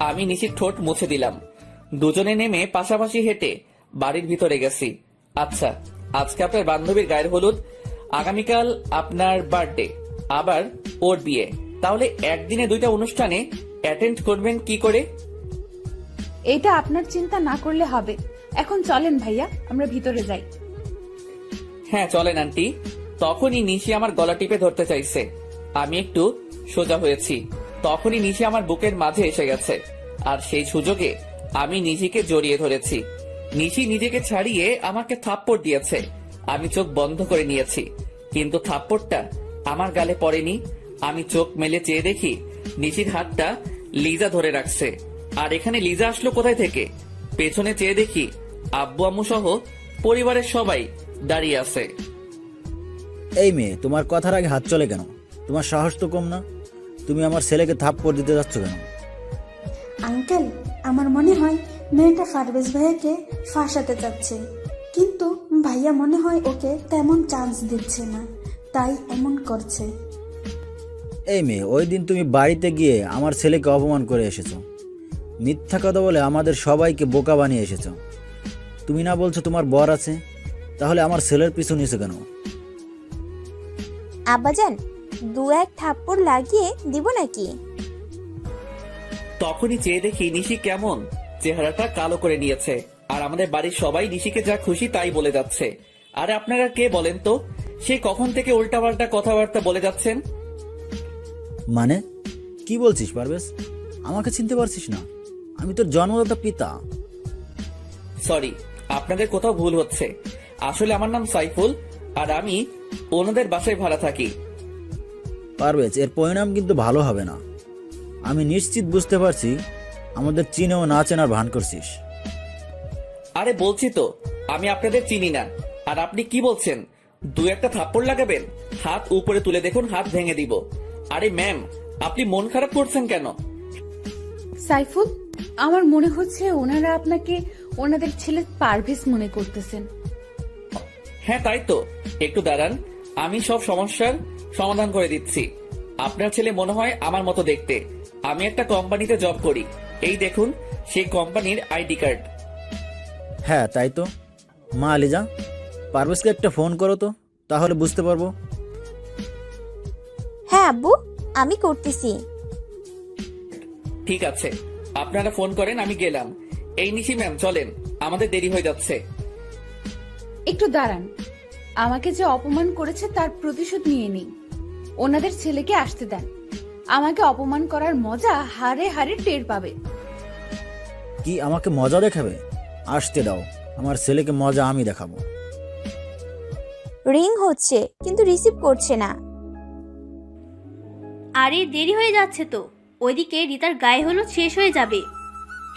আমি নিশির ঠোঁট মুছে দিলাম। দুজনে নেমে পাশাপাশি হেঁটে বাড়ির ভিতরে গেছি। আচ্ছা, আজকে আপনার বান্ধবীর গায়ের হলুদ, আগামীকাল আপনার বার্থডে, আবার ওর বিয়ে। তাহলে একদিনে দুইটা অনুষ্ঠানে অ্যাটেন্ড করবেন কি করে? এইটা আপনার চিন্তা না করলে হবে। এখন চলেন ভাইয়া, আমরা ভিতরে যাই। হ্যাঁ চলেন আন্টি। তখনই নিশি আমার গলা টিপে ধরতে চাইছে। আমি একটু সোজা হয়েছি, তখনই নিশি আমার বুকের মাঝে এসে গেছে, আর সেই সুযোগে আমি নিশিকে জড়িয়ে ধরেছি। নিশি নিজেকে ছাড়িয়ে আমাকে থাপ্পড় দিয়েছে। আমি চোখ বন্ধ করে নিয়েছি, কিন্তু থাপ্পড়টা আমার গালে পড়েনি। আমি চোখ মেলে চেয়ে দেখি নিশির হাতটা লিজা ধরে রাখছে। আর এখানে লিজা আসলো কোথায় থেকে? পেছনে চেয়ে দেখি আব্বু আম্মু সহ পরিবারের সবাই দাঁড়িয়ে আছে। এই মেয়ে, তোমার কথার আগে হাত চলে কেন? তোমার সাহস তো কম না। তুমি আমার ছেলেকে থাপ্পড় দিতে যাচ্ছ কেন? আঙ্কেল, আমার মনে হয় মেয়েটা পারভেজ ভাইয়াকে ফাঁসাতে চাচ্ছে, কিন্তু ভাইয়া মনে হয় ওকে তেমন চান্স দিচ্ছে না, তাই এমন করছে। এই মেয়ে, ওই দিন তুমি বাড়িতে গিয়ে আমার ছেলেকে অপমান করে এসেছো। মিথ্যা কথা বলে আমাদের সবাইকে বোকা বানিয়ে এসেছো। তুমি না বলছো তোমার বর আছে, তাহলে আমার ছেলের পিছু নিছো কেন? আব্বাজান, 2-1 থাপ্পড় লাগিয়ে দিব নাকি? তখনই চেয়ে দেখি নিশি কেমন চেহারাটা কালো করে নিয়েছে, আর আমাদের বাড়ির সবাই নিশিকে যা খুশি তাই বলে যাচ্ছে। আরে আপনারা কে বলেন তো? সে কখন থেকে উল্টাপাল্টা কথাবার্তা বলে যাচ্ছেন? মানে কি বলছিস পারভেজ? আমাকে চিনতে পারছিস না? আমি তোর জন্মদাতা পিতা। সরি, আপনাদের কোথাও ভুল হচ্ছে। আসলে আমার নাম সাইফুল, আর আমি ওনাদের বাসায় ভাড়া থাকি। পারভেজ, এর পরিণাম কিন্তু ভালো হবে না। আমি নিশ্চিত বুঝতে পারছি আমাদের চিনেও না চেনার ভান করছিস। আরে বলছি তো আমি আপনাদের চিনি না। আর আপনি কি বলছেন 2-1 থাপ্পড় লাগাবেন? হাত উপরে তুলে দেখুন, হাত ভেঙে দিব। আরে ম্যাম, আপনি মন খারাপ করছেন কেন? সাইফুল, আমার মনে হচ্ছে ওনারা আপনাকে ওনাদের ছেলে পারভেজ মনে করতেছেন। হ্যাঁ তাই তো, একটু দাঁড়ান, আমি সব সমস্যার সমাধান করে দিচ্ছি। আপনার ছেলে মনে হয় আমার মতো দেখতে। আমি একটা কোম্পানিতে জব করি, এই দেখুন সেই কোম্পানির আইডি কার্ড। হ্যাঁ তাই তো। মা লিজা, পারভেজকে একটা ফোন করো তো, তাহলে বুঝতে পারবো। হ্যাঁ আব্বু, আমি করতেছি। ঠিক আছে, আপনারা ফোন করেন, আমি গেলাম। এই নিশি ম্যাম চলেন, আমাদের দেরি হয়ে যাচ্ছে। একটু দাঁড়ান, আমাকে যে অপমান করেছে তার প্রতিশোধ নিয়ে নিই। ওনাদের ছেলেকে আসতে দেন, আমাকে অপমান করার মজা হারে হারে টের পাবে। কি আমাকে মজা দেখাবে? আসতে দাও, আমার ছেলেকে মজা আমি দেখাবো। রিং হচ্ছে কিন্তু রিসিভ করছে না। আরে দেরি হয়ে যাচ্ছে তো, ওইদিকে রিতার গায়ে হলুদ শেষ হয়ে যাবে।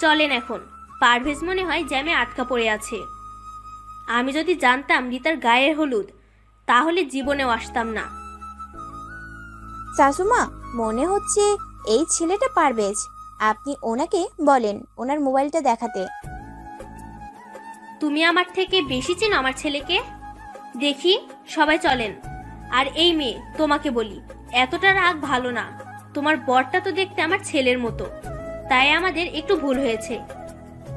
চলেন এখন, পারভেজ মনে হয় জ্যামে আটকা পড়ে আছে। আমি যদি জানতাম রিতার গায়ের হলুদ, তাহলে জীবনেও আসতাম না। শাশুমা, মনে হচ্ছে এই ছেলেটা পারভেজ। আপনি ওনাকে বলেন ওনার মোবাইলটা দেখাতে। তুমি আমার থেকে বেশি চেনো আমার ছেলেকে। দেখি, সবাই চলেন। আর এই মেয়ে, তোমাকে বলি, এতটা রাগ ভালো না। তোমার বরটা তো দেখতে আমার ছেলের মতো, তাই আমাদের একটু ভুল হয়েছে।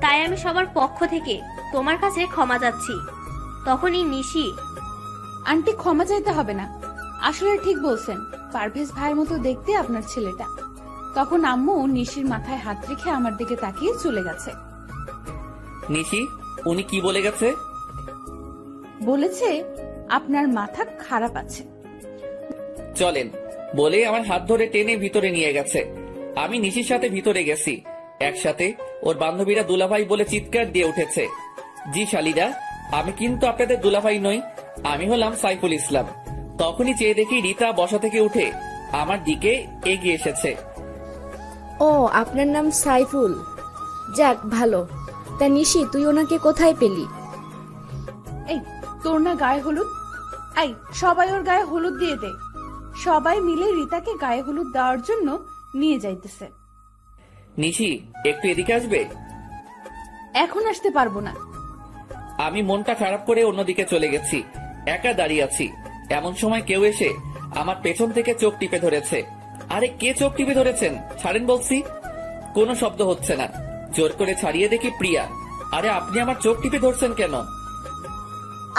তাই আমি সবার পক্ষ থেকে তোমার কাছে ক্ষমা চাচ্ছি। তখনই নিশি, আন্টি, ক্ষমা চাইতে হবে না, আসলে ঠিক বলছেন, পারভেজ ভাইয়ের মতো দেখতে আপনার ছেলেটা। তখন আম্মু নিশির মাথায় হাত রেখে আমার দিকে তাকিয়ে চলে গেছে। নিশি, উনি কি বলে গেছে? বলেছে আপনার মাথা খারাপ আছে। চলেন বলে আমার হাত ধরে টেনে ভিতরে নিয়ে গেছে। আমি নিশির সাথে ভিতরে গেছি। একসাথে ওর বান্ধবীরা দুলাভাই বলে চিৎকার দিয়ে উঠেছে। জি শালিদা, আমি কিন্তু আপনাদের দুলাভাই নই, আমি হলাম সাইফুল ইসলাম। তখনই চেয়ে দেখি রিতা বসা থেকে উঠে আমার দিকে এগিয়ে এসেছে। ও, আপনার নাম সাইফুল? যাক ভালো। তা নিশি, তুই ওনাকে কোথায় পেলি? এই, তোর না গায়ে হলুদ? এই, সবাই ওর গায়ে হলুদ দিয়ে দে। সবাই মিলে রিতাকে গায়ে হলুদ দেওয়ার জন্য নিয়ে যাইতেছে। নিশি, একটু এদিকে আসবে? এখন আসতে পারবো না। আমি মনটা খারাপ করে অন্যদিকে চলে গেছি, একা দাঁড়িয়ে আছি। এমন সময় কেউ এসে আমার পেছন থেকে চোখ টিপে ধরেছে। আরে কে চোখ টিপে ধরেছেন? ছাড়েন বলছি। কোনো শব্দ হচ্ছে না। জোর করে ছাড়িয়ে দেখি প্রিয়া। আরে আপনি আমার চোখ টিপে ধরছেন কেন?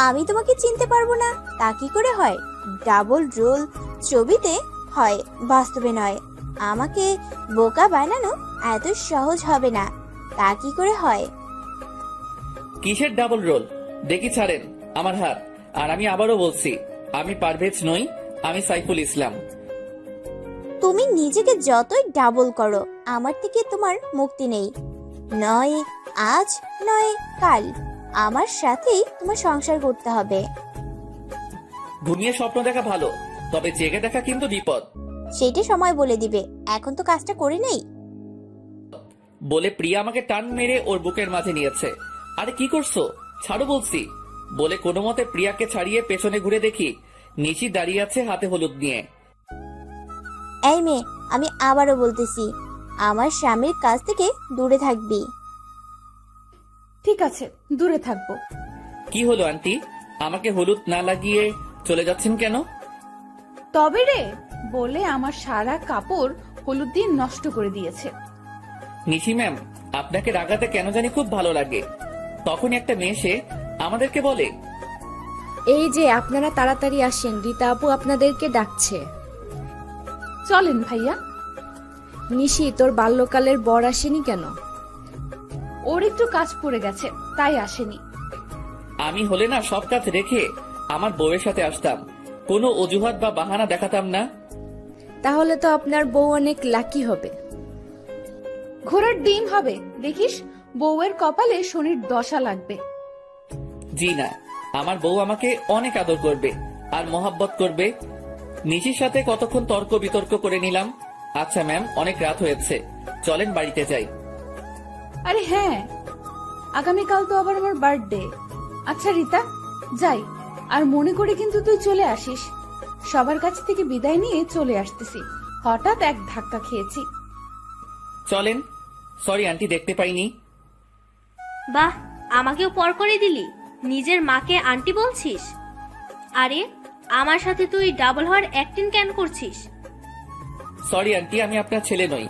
আমি তোমাকে চিনতে পারবো না তা কি করে হয়? ডাবল রোল ছবিতে হয়, বাস্তবে নয়। আমাকে বোকা বানানো এত সহজ হবে না, তা কি করে হয়? কিসের ডাবল রোল? দেখি ছাড়েন আমার হাত। আর আমি আবারও বলছি, আমি পারভেজ নই, আমি সাইফুল ইসলাম। তুমি নিজেকে যতই ডাবল করো, আমার থেকে তোমার মুক্তি নেই। নয় আজ নয় কাল আমার সাথেই তোমার সংসার করতে হবে। ঘুমিয়ে স্বপ্ন দেখা ভালো, তবে জেগে দেখা কিন্তু বিপদ। সেইটা সময় বলে দিবে, এখন তো কাজটা করে নেই। বলে প্রিয়া আমাকে টান মেরে ওর বুকের মাঝে নিয়েছে। আরে কি করছো, ছাড়ো বলছি। বলে কোনো মতে প্রিয়াকে ছাড়িয়ে পেছনে ঘুরে দেখি নিশি দাঁড়িয়ে আছে হাতে হলুদ নিয়ে। এই মেয়ে, আমি আবারও বলতেছি, আমার স্বামীর কাছ থেকে দূরে থাকবি। ঠিক আছে, দূরে থাকবো। কি হলো আন্টি, আমাকে হলুদ না লাগিয়ে চলে যাচ্ছেন কেন? তবে রে, বলে আমার সারা কাপড় হলুদ দিয়ে নষ্ট করে দিয়েছে। নিশি ম্যাম, আপনাকে রাগাতে কেন জানি খুব ভালো লাগে। তখন একটা মেয়ে এসে আমাদেরকে বলে, এই যে আপনারা তাড়াতাড়ি আসেন, রীতা আপু আপনাদেরকে ডাকছে। চলেন ভাইয়া। নিশি, তোর বাল্যকালের বর আসেনি কেন? ওর একটু কাজ পড়ে গেছে, তাই আসেনি। আমি হলে না সব কাজ রেখে আমার বউয়ের সাথে আসতাম, কোনো অজুহাত বা বাহানা দেখাতাম না। তাহলে তো আপনার বউ অনেক লাকি হবে। ঘোড়ার ডিম হবে, দেখিস বউয়ের কপালে শনির দশা লাগবে। জি না, আমার বউ আমাকে অনেক আদর করবে আর মহাব্বত করবে। নিশির সাথে কতক্ষণ তর্ক বিতর্ক করে নিলাম। আচ্ছা ম্যাম, অনেক রাত হয়েছে, চলেন বাড়িতে যাই। আরে হ্যাঁ, আগামীকাল তো আবার আমার বার্থডে। আচ্ছা রীতা, যাই। আর মনে করে কিন্তু তুই চলে আসিস। সবার কাছ থেকে বিদায় নিয়ে চলে আসতেছি, হঠাৎ এক ধাক্কা খেয়েছি। চলেন। সরি আন্টি, দেখতে পাইনি। বাহ, আমাকেও পর করে দিলি, নিজের মাকে আন্টি বলছিস। আরে আমার সাথে তুই ডাবল হওয়ার অ্যাক্টিং কেন করছিস? সরি আন্টি, আমি আপনার ছেলে নই।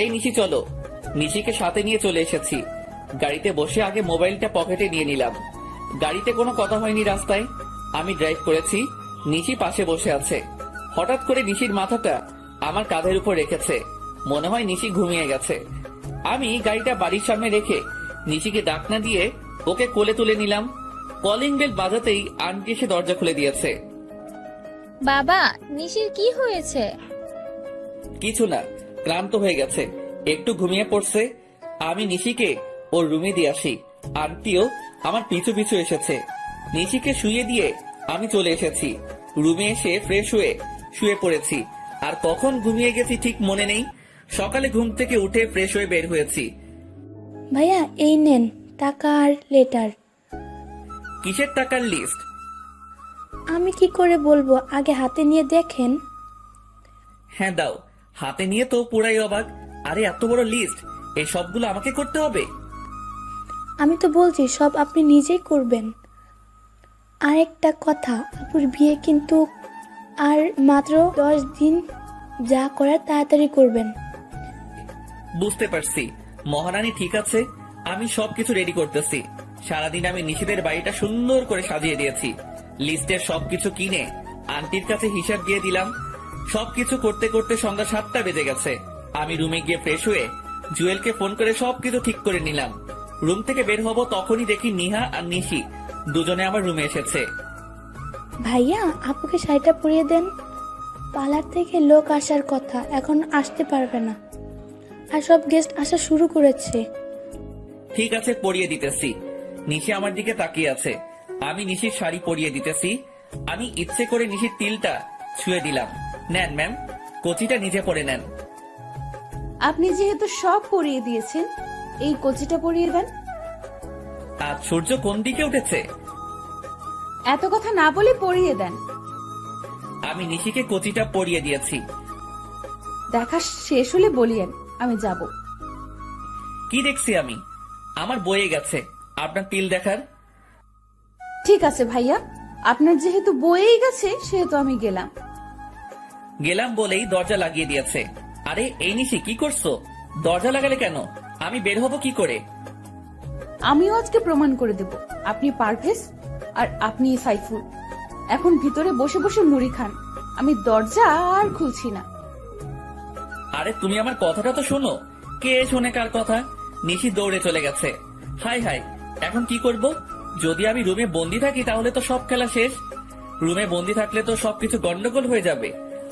এই নিশি চলো। নিশিকে সাথে নিয়ে চলে এসেছি। গাড়িতে বসে আগে মোবাইলটা পকেটে নিয়ে নিলাম। গাড়িতে কোনো কথা হয়নি রাস্তায়, আমি ড্রাইভ করেছি, নিশি পাশে বসে আছে। হঠাৎ করে নিশির মাথাটা আমার কাঁধের উপর রেখেছে, মনে হয় নিশি ঘুমিয়ে গেছে। আমি গাড়িটা বাড়ির সামনে রেখে নিশিকে ডাক না দিয়ে ওকে কোলে তুলে নিলাম। কলিং বেল বাজাতেই আন্টি এসে দরজা খুলে দিয়েছে। বাবা, নিশির কি হয়েছে? কিছু না, ক্লান্ত হয়ে গেছে, একটু ঘুমিয়ে পড়ছে। আমি নিশিকে ওর রুমে দিয়ে আসি। আন্টিও আমার পিছু পিছু এসেছে। নিশিকে শুয়ে দিয়ে আমি চলে এসেছি। রুমে এসে ফ্রেশ হয়ে শুয়ে পড়েছি। আর কখন ঘুমিয়ে গেছি ঠিক মনে নেই। সকালে ঘুম থেকে উঠে ফ্রেশ হয়ে বের হয়েছি। ভাইয়া, এই নেন টাকা আর লেটার। কিসের টাকার লিস্ট? আমি কি করে বলবো, আগে হাতে নিয়ে দেখেন। হ্যাঁ দাও, হাতে নিয়ে তো পুরাই অবাক। আরে এত বড় লিস্ট, এই সবগুলো আমাকে করতে হবে? আমি তো বলছি সব আপনি নিজেই করবেন। আর একটা কথা, আপুর বিয়ে কিন্তু আর মাত্র 10 দিন, যা করার তাড়াতাড়ি করবেন। বুঝতে পারছি মহারানী, ঠিক আছে, আমি সবকিছু রেডি করতেছি। সারাদিন আমি নিশিদের বাড়িটা সুন্দর করে সাজিয়ে দিয়েছি। লিস্টের সবকিছু কিনে আন্টির কাছে হিসাব দিয়ে দিলাম। সবকিছু করতে করতে সন্ধ্যা 7টা বেজে গেছে। আমি রুমে গিয়ে ফ্রেশ হয়ে জুয়েলকে ফোন করে সবকিছু ঠিক করে নিলাম। রুম থেকে বের হব তখনই দেখি নিহা আর নিশি দুজনে আমার রুমে এসেছে। ভাইয়া, আপুকে শাড়িটা পরিয়ে দেন। পার্লার থেকে লোক আসার কথা, এখন আসতে পারবে না। আর সব গেস্ট আসা শুরু করেছে। ঠিক আছে, পরিয়ে দিতেছি। নিশি আমার দিকে তাকিয়ে আছে। আমি নিশির শাড়ি পরিয়ে দিতেছি। আমি ইচ্ছে করে নিশির তিলটা ছুঁয়ে দিলাম। নেন ম্যাম, কচিটা নিজে পরে নেন। আপনি যেহেতু সব পরিয়ে দিয়েছেন, এই কচিটা পরিয়ে দেন। আজ সূর্য কোন দিকে উঠেছে? এত কথা না বলে পরিয়ে দেন। আমি নিশিকে কচিটা পরিয়ে দিয়েছি। দেখা শেষ হলে বলিয়েন, আমি যাব। কি দেখছি আমি? আমার বয়ে গেছে আপনার তিল দেখার। ঠিক আছে ভাইয়া, আপনার যেহেতু বয়েই গেছে সেহেতু আমি গেলাম। গেলাম বলেই দরজা লাগিয়ে দিয়েছে। আরে এই নিশি, কি করছো? দরজা লাগালে কেন? আমি বের হব কি করে? আমিও আজকে প্রমাণ করে দেব আপনি পারভেজ আর আপনি সাইফুল। এখন ভিতরে বসে বসে মুড়ি খান, আমি দরজা আর খুলছি না। আরে তুমি আমার কথাটা তো শোনো। কে শোনে কার কথা? নিশি দৌড়ে চলে গেছে। হাই হাই, এখন কি করব? যদি আমি রুমে বন্দি থাকি তাহলে তো সব খেলা শেষ। রুমে বন্দি থাকলে তো সবকিছু গন্ডগোল হয়ে যাবে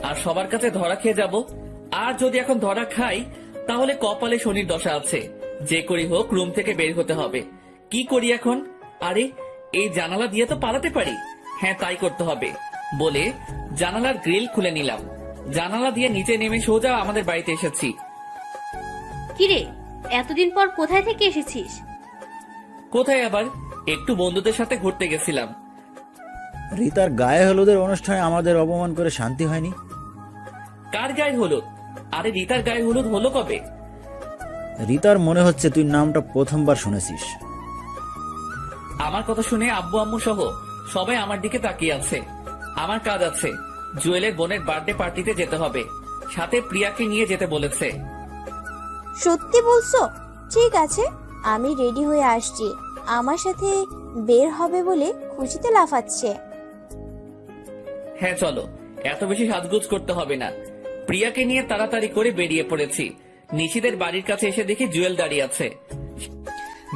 আর সবার কাছে ধরা খেয়ে যাব। আর যদি এখন ধরা খাই তাহলে কপালে শনির দশা আছে, যে করি হোক রুম থেকে বের হতে হবে। কি করি এখন? আরে এই জানালা দিয়ে তো পালাতে পারি। হ্যাঁ, তাই করতে হবে বলে জানালার গ্রিল খুলে নিলাম। জানালা দিয়ে নিচে নেমে সোজা আমাদের বাড়িতে এসেছি। কিরে, এতদিন পর কোথায় থেকে এসেছিস? কোথায় আবার, একটু বন্ধুদের সাথে ঘুরতে গেছিলাম। রিতার গায়ে হলুদের অনুষ্ঠানে আমাদের অপমান করে শান্তি হয়নি। কার গায়ে হলুদ? আরে রিতার গায়ে হলুদ হলো কবে? রিতার মনে হচ্ছে তুই নামটা প্রথমবার শুনেছিস। আমার কথা শুনে আব্বু আম্মু সহ সবাই আমার দিকে তাকিয়ে আছে। আমার কাজ আছে, জুয়েলের বোনের বার্থডে পার্টিতে যেতে হবে, সাথে প্রিয়াকে নিয়ে যেতে বলেছে। সত্যি বলছো? ঠিক আছে, আমি রেডি হয়ে আসছি। আমার সাথে বের হবে বলে খুশিতে লাফাচ্ছে। হ্যাঁ চলো, এত বেশি সাজগোজ করতে হবে না। প্রিয়াকে নিয়ে তাড়াতাড়ি করে বেরিয়ে পড়েছি। নিশিদের বাড়ির কাছে এসে দেখি জুয়েল দাঁড়িয়ে আছে।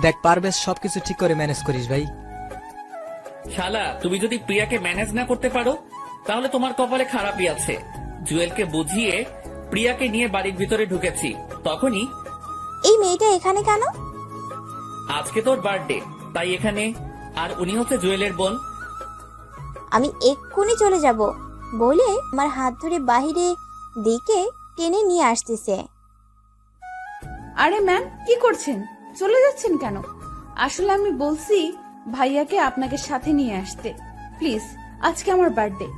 দেখ পারভেজ, সবকিছু ঠিক করে ম্যানেজ করিস ভাই। শালা, তুমি যদি প্রিয়াকে ম্যানেজ না করতে পারো তাহলে তোমার কপালে খারাপই আছে। জুয়েলকে বুঝিয়ে প্রিয়াকে নিয়ে বাড়ির ভিতরে ঢুকেছি। তখনই, এই মেয়েটা এখানে কেন? আজকে তোর বার্থডে তাই এখানে। আর উনি হচ্ছে জুয়েলের বোন। আমি এক্ষুনি চলে যাব বলে আমার হাত ধরে বাহিরে দিকে টেনে নিয়ে আসতেছে। আরে ম্যাম, কি করছেন? চলে যাচ্ছেন কেন? আসলে আমি বলছি ভাইয়াকে আপনাকে সাথে নিয়ে আসতে। প্লিজ, আজকে আমার বার্থডে,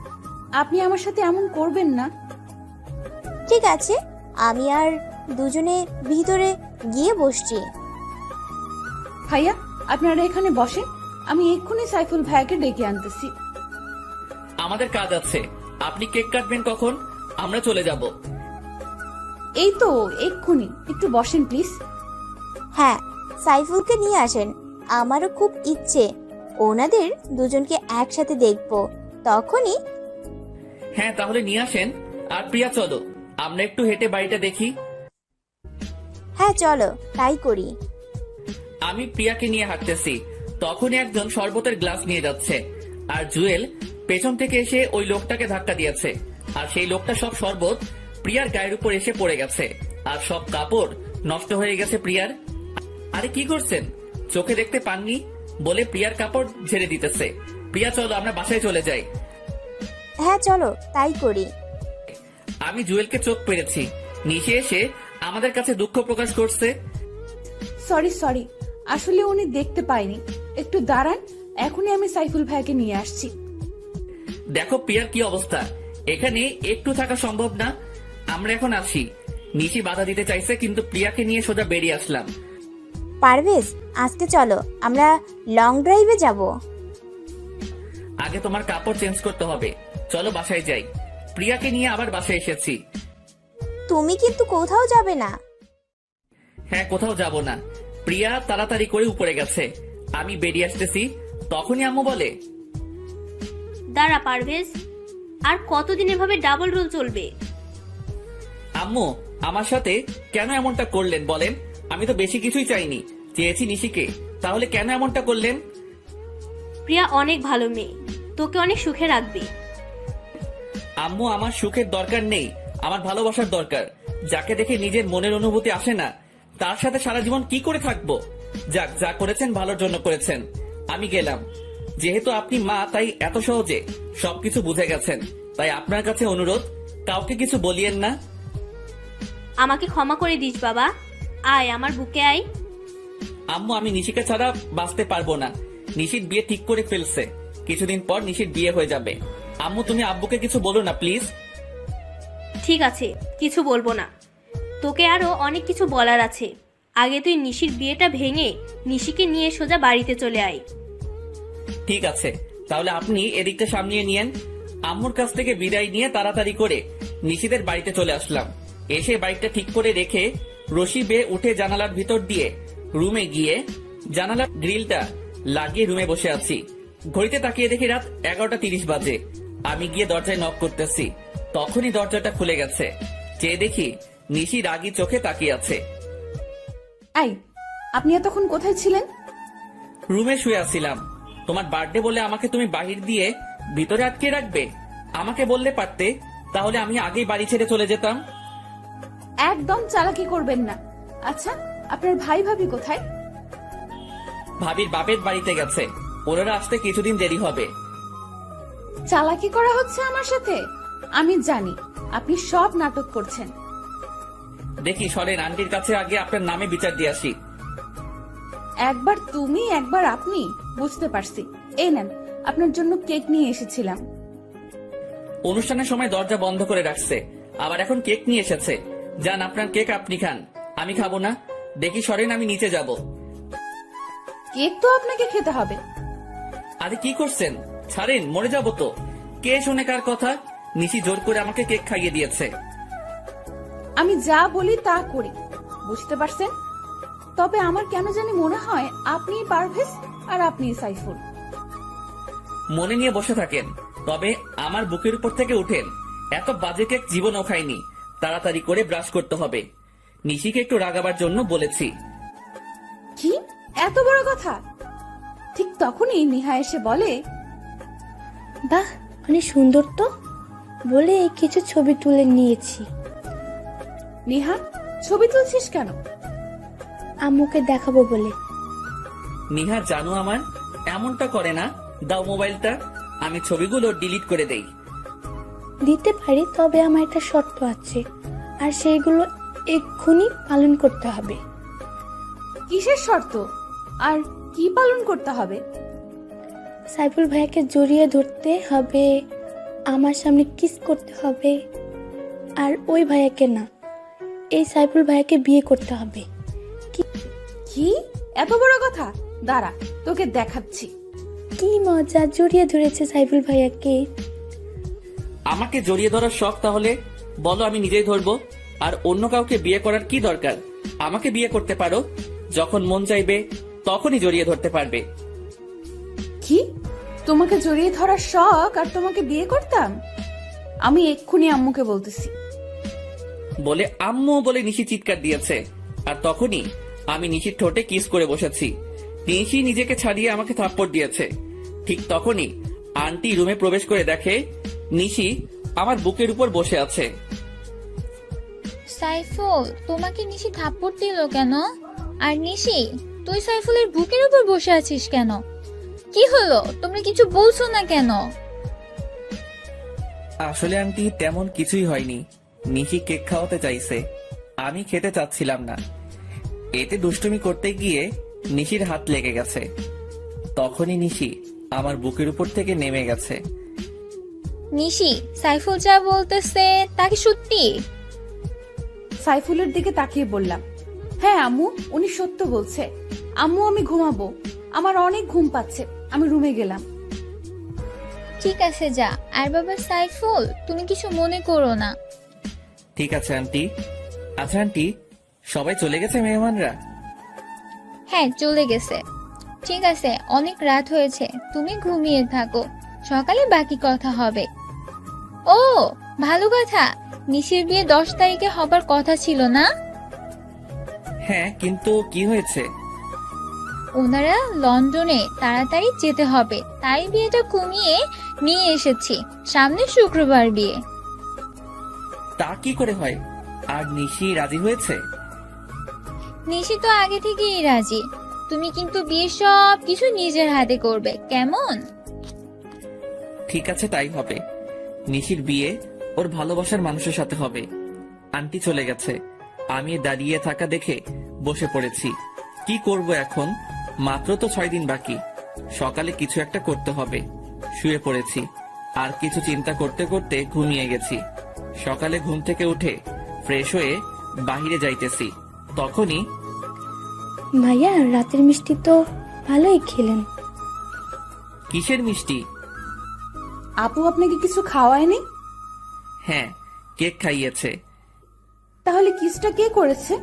আপনি আমার সাথে এমন করবেন না। ঠিক আছে, আমি আর দুজনে ভিতরে গিয়ে বসছি। ভাইয়া, আপনারা এখানে বসেন, আমি এক্ষুনি সাইফুল ভাইয়াকে ডেকে আনতেছি। আমাদের কাজ আছে, আপনি কেক কাটবেন কখন? আমরা চলে যাব। এই তো এক্ষুনি, একটু বসেন প্লিজ। হ্যাঁ, সাইফুলকে নিয়ে আসেন। আমারও খুব ইচ্ছে ওনাদের দুজনকে একসাথে দেখবো। তখনই, হ্যাঁ তাহলে নিয়ে আসেন। আর প্রিয়া চলো, আমরা একটু হেঁটে বাড়িটা দেখি। হ্যাঁ চলো তাই করি। আমি প্রিয়াকে নিয়ে হাঁটতেছি, তখনই একজন শরবতের গ্লাস নিয়ে যাচ্ছে। আর জুয়েল পেছন থেকে এসে ওই লোকটাকে ধাক্কা দিয়েছে। আর সেই লোকটা সব শরবত প্রিয়ার গায়ের উপর এসে পড়ে গেছে। আর সব কাপড় নষ্ট হয়ে গেছে প্রিয়ার। আরে কি করছেন, চোখে দেখতে পাননি বলে প্রিয়ার কাপড় ঝেড়ে দিতেছে। প্রিয়া চলো, আমরা বাসায় চলে যাই। হ্যাঁ চলো তাই করি। আমি জুয়েলকে চোখ পেরেছি। নিচে এসে আমাদের কাছে দুঃখ প্রকাশ করছে। সরি, আসলে উনি দেখতে পায়নি। একটু দাঁড়ান, এখনই আমি সাইফুল ভাইয়াকে নিয়ে আসছি। দেখো প্রিয়ার কি অবস্থা, এখানে একটু থাকা সম্ভব না। আমরা এখন আসি। নিশি বাধা দিতে চাইছে কিন্তু প্রিয়াকে নিয়ে সোজা বেরিয়ে আসলাম। পারভেজ, আজকে চলো আমরা লং ড্রাইভে যাব। আগে তোমার কাপড় চেঞ্জ করতে হবে, চলো বাসায় যাই। প্রিয়াকে নিয়ে আবার বাসায় এসেছি। তুমি কিন্তু কোথাও যাবে না। হ্যাঁ, কোথাও যাব না। প্রিয়া তাড়াতাড়ি করে উপরে গেছে, আমি বেরিয়ে আসতেছি। তখনই আম্মু বলে, দাঁড়া পারভেজ, আর কতদিন এভাবে ডাবল রোল চলবে? আম্মু আমার সাথে কেন এমনটা করলেন বলেন? আমি তো বেশি কিছুই চাইনি, চেয়েছি নিশিকে, তাহলে কেন এমনটা করলেন? প্রিয়া অনেক ভালো মেয়ে, তোকে অনেক সুখে রাখবে। আম্মু, আমার সুখের দরকার নেই, আমার ভালোবাসার দরকার। যাকে দেখে নিজের মনের অনুভূতি আসে না তার সাথে সারা জীবন কি করে থাকবো? যাক, যা করেছেন ভালোর জন্য করেছেন। আমি গেলাম। যেহেতু আপনি মা তাই এত সহজে সবকিছু বুঝে গেছেন, তাই আপনার কাছে অনুরোধ, কাউকে কিছু বলিয়েন না। আমাকে ক্ষমা করে দিস বাবা, আয় আমার বুকে আয়। আম্মু, আমি নিশিকা ছাড়া বাঁচতে পারবো না। নিশির বিয়ে ঠিক করে ফেলছে, কিছুদিন পর নিশির বিয়ে হয়ে যাবে। আম্মু, তুমি আব্বুকে কিছু বলো না প্লিজ। ঠিক আছে, কিছু বলবো না। তোকে আরো অনেক কিছু বলার আছে। আগে তুই নিশির বিয়েটা ভেঙে নিশিকে নিয়ে সোজা বাড়িতে চলে আয়। ঠিক আছে, তাহলে আপনি এদিকটা সামলিয়ে নিয়েন। আম্মুর কাছ থেকে বিদায় নিয়ে তাড়াতাড়ি করে নিশিদের বাড়িতে চলে আসলাম। এসে বাইকটা ঠিক করে রেখে রশি বেয়ে উঠে জানালার ভিতর দিয়ে রুমে গিয়ে জানালার গ্রিলটা লাগিয়ে রুমে বসে আছি। ঘড়িতে তাকিয়ে দেখি রাত 11:30 বাজে। আমি গিয়ে দরজায় নক করতেছি, তখনই দরজাটা খুলে গেছে। চেয়ে দেখি নিশি রাগী চোখে তাকিয়ে আছে। আই, আপনি এতক্ষণ কোথায় ছিলেন? রুমে শুয়ে আছিলাম। তোমার বার্থডে বলে আমাকে তুমি বাহির দিয়ে ভিতরে আটকে রাখবে? আমাকে বললে পারতে, তাহলে আমি আগেই বাড়ি ছেড়ে চলে যেতাম। একদম চালাকি করবেন না। আচ্ছা, আপনার ভাই ভাবি কোথায়? ভাবির বাপের বাড়িতে গেছে, ওনারা আসতে কিছুদিন দেরি হবে। চালাকি করা হচ্ছে আমার সাথে? আমি জানি আপনি সব নাটক করছেন। দেখি সরেন, আন্টির কাছে আগে আপনার নামে বিচার দিয়ে আসি। একবার তুমি একবার আপনি, বুঝতে পারছি। এই নেন, আপনার জন্য কেক নিয়ে এসেছিলাম। অনুষ্ঠানের সময় দরজা বন্ধ করে রাখছে, আবার এখন কেক নিয়ে এসেছে। যান, আপনার কেক আপনি খান, আমি খাবো না। দেখি সরেন, আমি নিচে যাব। কেক তো আপনাকে খেতে হবে। আরে কি করছেন, ছাড়েন, মরে যাবো তো। কে শোনে কার কথা? নিশি জোর করে আমাকে কেক খাইয়ে দিয়েছে। আমি যা বলি তা করি, বুঝতে পারছেন? তবে আমার কেন জানি মনে হয় আপনি পারভেজ আর আপনি সাইফুল। মনে নিয়ে বসে থাকেন, তবে আমার বুকের উপর থেকে উঠেন। এত বাজে কেক জীবনও খাইনি। তাড়াতাড়ি করে ব্রাশ করতে হবে। নিশিকে একটু রাগাবার জন্য বলেছি। কি এত বড় কথা? ঠিক তখনই নিহা এসে বলে, বাহ, অনেক সুন্দর তো, বলে কিছু ছবি তুলে নিয়েছি। নিহা, ছবি তুলছিস কেন? আম্মুকে দেখাবো বলে। নিহা জানো আমার এমনটা করে না। দাও মোবাইলটা, আমি ছবিগুলো ডিলিট করে দেই। দিতে পারি, তবে আমার একটা শর্ত আছে, আর সেইগুলো এক্ষুনি পালন করতে হবে। কিসের শর্ত আর কি পালন করতে হবে? সাইফুল ভাইয়াকে জড়িয়ে ধরতে হবে, আমার সামনে কিস করতে হবে, আর ওই ভাইয়াকে না, এই সাইফুল ভাইয়াকে বিয়ে করতে হবে। কি এত বড় কথা? দাঁড়া, তোকে দেখাচ্ছি। কি মজা, জড়িয়ে ধরেছে সাইফুল ভাইয়াকে। আমাকে জড়িয়ে ধরার শখ? তাহলে বলো, আমি নিজেই ধরবো। আর অন্য কাউকে বিয়ে করার কি দরকার? আমাকে বিয়ে করতে পারো, যখন মন চাইবে তখনই জড়িয়ে ধরতে পারবে। কি, তোমাকে জড়িয়ে ধরার শখ আর তোমাকে বিয়ে করতাম? আমি এক্ষুনি আম্মুকে বলতেছি। বলে আম্মু বলে নিশি চিৎকার দিয়েছে, আর তখনই আমি নিশির ঠোঁটে কিস করে বসেছি। নিশি নিজেকে ছাড়িয়ে আমাকে থাপ্পড় দিয়েছে। ঠিক তখনই আন্টি রুমে প্রবেশ করে দেখে নিশি আমার বুকের উপর বসে আছে। সাইফুল, তোমাকে নিশি থাপ্পড় দিল কেন? আর নিশি, তুই সাইফুলের বুকের উপর বসে আছিস কেন? কি হলো, তোমরা কিছু বলছো না কেন? আসলে আন্টি তেমন কিছুই হয়নি। নিশি কেক খাওয়াতে চাইছে, আমি খেতে চাচ্ছিলাম না। এতে দুষ্টুমি করতে গিয়ে নিশির হাত লেগে গেছে। তখনই নিশি আমার বুকের উপর থেকে নেমে গেছে। নিশি, সাইফুল যা বলতেছে তা কি সত্যি? সাইফুলের দিকে তাকিয়ে বললাম, হ্যাঁ আম্মু, উনি সত্য বলছে। আম্মু, আমি ঘুমাবো, আমার অনেক ঘুম পাচ্ছে, আমি রুমে গেলাম। ঠিক আছে, যা। আর বাবা সাইফুল, তুমি কিছু মনে করো না। ঠিক আছে আন্টি। আচ্ছা আন্টি, সবাই চলে গেছে মেহমানরা? হ্যাঁ, চলে গেছে। ঠিক আছে, অনেক রাত হয়েছে, তুমি ঘুমিয়ে থাকো, সকালে বাকি কথা হবে। ও ভালো কথা, নিশির বিয়ে 10 তারিখে হবার কথা ছিল না? হ্যাঁ, কিন্তু কি হয়েছে? ওনারা লন্ডনে তাড়াতাড়ি যেতে হবে, তাই বিয়েটা কমিয়ে নিয়ে এসেছি। সামনে শুক্রবার বিয়ে। তা কি করে হয়? আর নিশি রাজি হয়েছে? নিশি তো আগে থেকেই রাজি। তুমি কিন্তু বিয়ে সব কিছু নিজের হাতে করবে, কেমন? ঠিক আছে, তাই হবে। নিশির বিয়ে ওর ভালোবাসার মানুষের সাথে হবে। আন্টি চলে গেছে, আমি দাঁড়িয়ে থাকা দেখে বসে পড়েছি। কি করব এখন? মাত্র তো 6 দিন বাকি। সকালে কিছু একটা করতে হবে। শুয়ে পড়েছি, আর কিছু চিন্তা করতে করতে ঘুমিয়ে গেছি। সকালে ঘুম থেকে উঠে ফ্রেশ হয়ে বাহিরে যাইতেছি, তখনই ভাইয়া, রাতের মিষ্টি তো ভালোই খেলেন। কিসের মিষ্টি? আপু আপনাকে কিছু খাওয়ায়নি? হ্যাঁ, কেক খাইয়েছে। তাহলে কিসটা কে করেছে?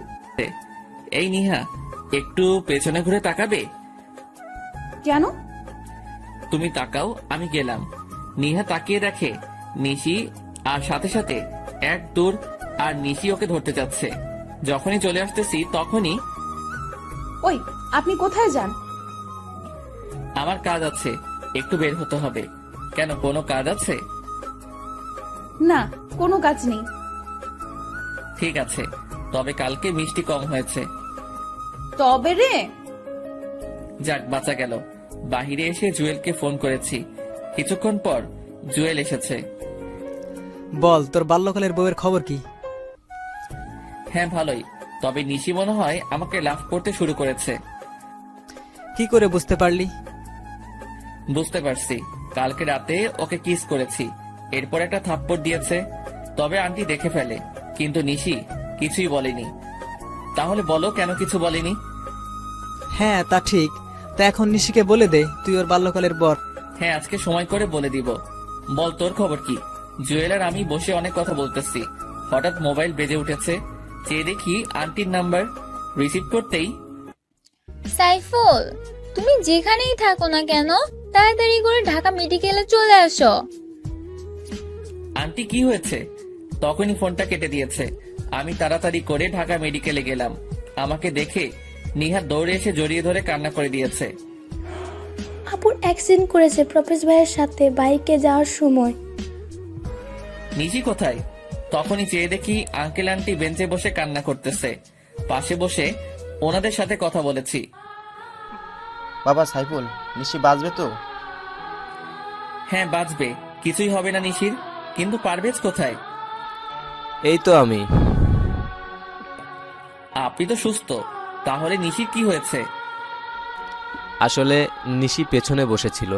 এই নিহা, একটু পেছনে ঘুরে তাকাবে? কেন? তুমি তাকাও, আমি গেলাম। নিহা তাকিয়ে দেখে নিশি, আর সাথে সাথে এক দৌড়, আর নিশি ওকে ধরতে যাচ্ছে। যখনই চলে আসতেছি তখনই, ওই, আপনি কোথায় যান? আমার কাজ আছে, একটু বের হতে হবে। কেন, কোনো কাজ আছে? না, কোনো কাজ নেই। ঠিক আছে, তবে কালকে মিষ্টি কম হয়েছে। তবে রে, যাক বাঁচা গেল। বাহিরে এসে জুয়েলকে ফোন করেছি। কিছুক্ষণ পর জুয়েল এসেছে। বল, তোর বাল্যকালের বউয়ের খবর কি? হ্যাঁ ভালোই, তবে নিশি মনে হয় আমাকে লাভ করতে শুরু করেছে। কি করে বুঝতে পারলি? বুঝতে পারছি, কালকে রাতে ওকে কিস করেছি, এরপর একটা থাপ্পড় দিয়েছে। তবে আন্টি দেখে ফেলে, কিন্তু নিশি কিছুই বলেনি। তাহলে বলো কেন কিছু বলেনি? হ্যাঁ তা ঠিক, তা এখন নিশিকে বলে দে তুই ওর বাল্যকালের বর। হ্যাঁ আজকে সময় করে বলে দিব। বল তোর খবর কি? জুয়েল আর আমি বসে অনেক কথা বলতেছি, হঠাৎ মোবাইল বেজে উঠেছে। চেয়ে দেখি আন্টির নাম্বার। রিসিভ করতেই, সাইফুল, তুমি যেখানেই থাকো না কেন তাড়াতাড়ি করে ঢাকা মেডিকেলে চলে আসো। আন্টি কি হয়েছে? তখনই ফোনটা কেটে দিয়েছে। আমি তাড়াতাড়ি করে ঢাকা মেডিকেলে গেলাম। আমাকে দেখে নিহার দৌড়ে এসে জড়িয়ে ধরে কান্না করে দিয়েছে। আপুর অ্যাক্সিডেন্ট করেছে প্রফেস ভাইয়ের সাথে বাইকে যাওয়ার সময়। নিশি কোথায়? তখনই চেয়ে দেখি আঙ্কেল আন্টি বেঞ্চে বসে কান্না করতেছে। পাশে বসে ওনাদের সাথে কথা বলেছি। বাবা সাইফুল, নিশি বাঁচবে তো? হ্যাঁ বাঁচবে, কিছুই হবে না নিশির। কিন্তু পারভেজ কোথায়? এই তো আমি। আপনি তো সুস্থ, তাহলে নিশির কি হয়েছে? আসলে নিশি পেছনে বসেছিল,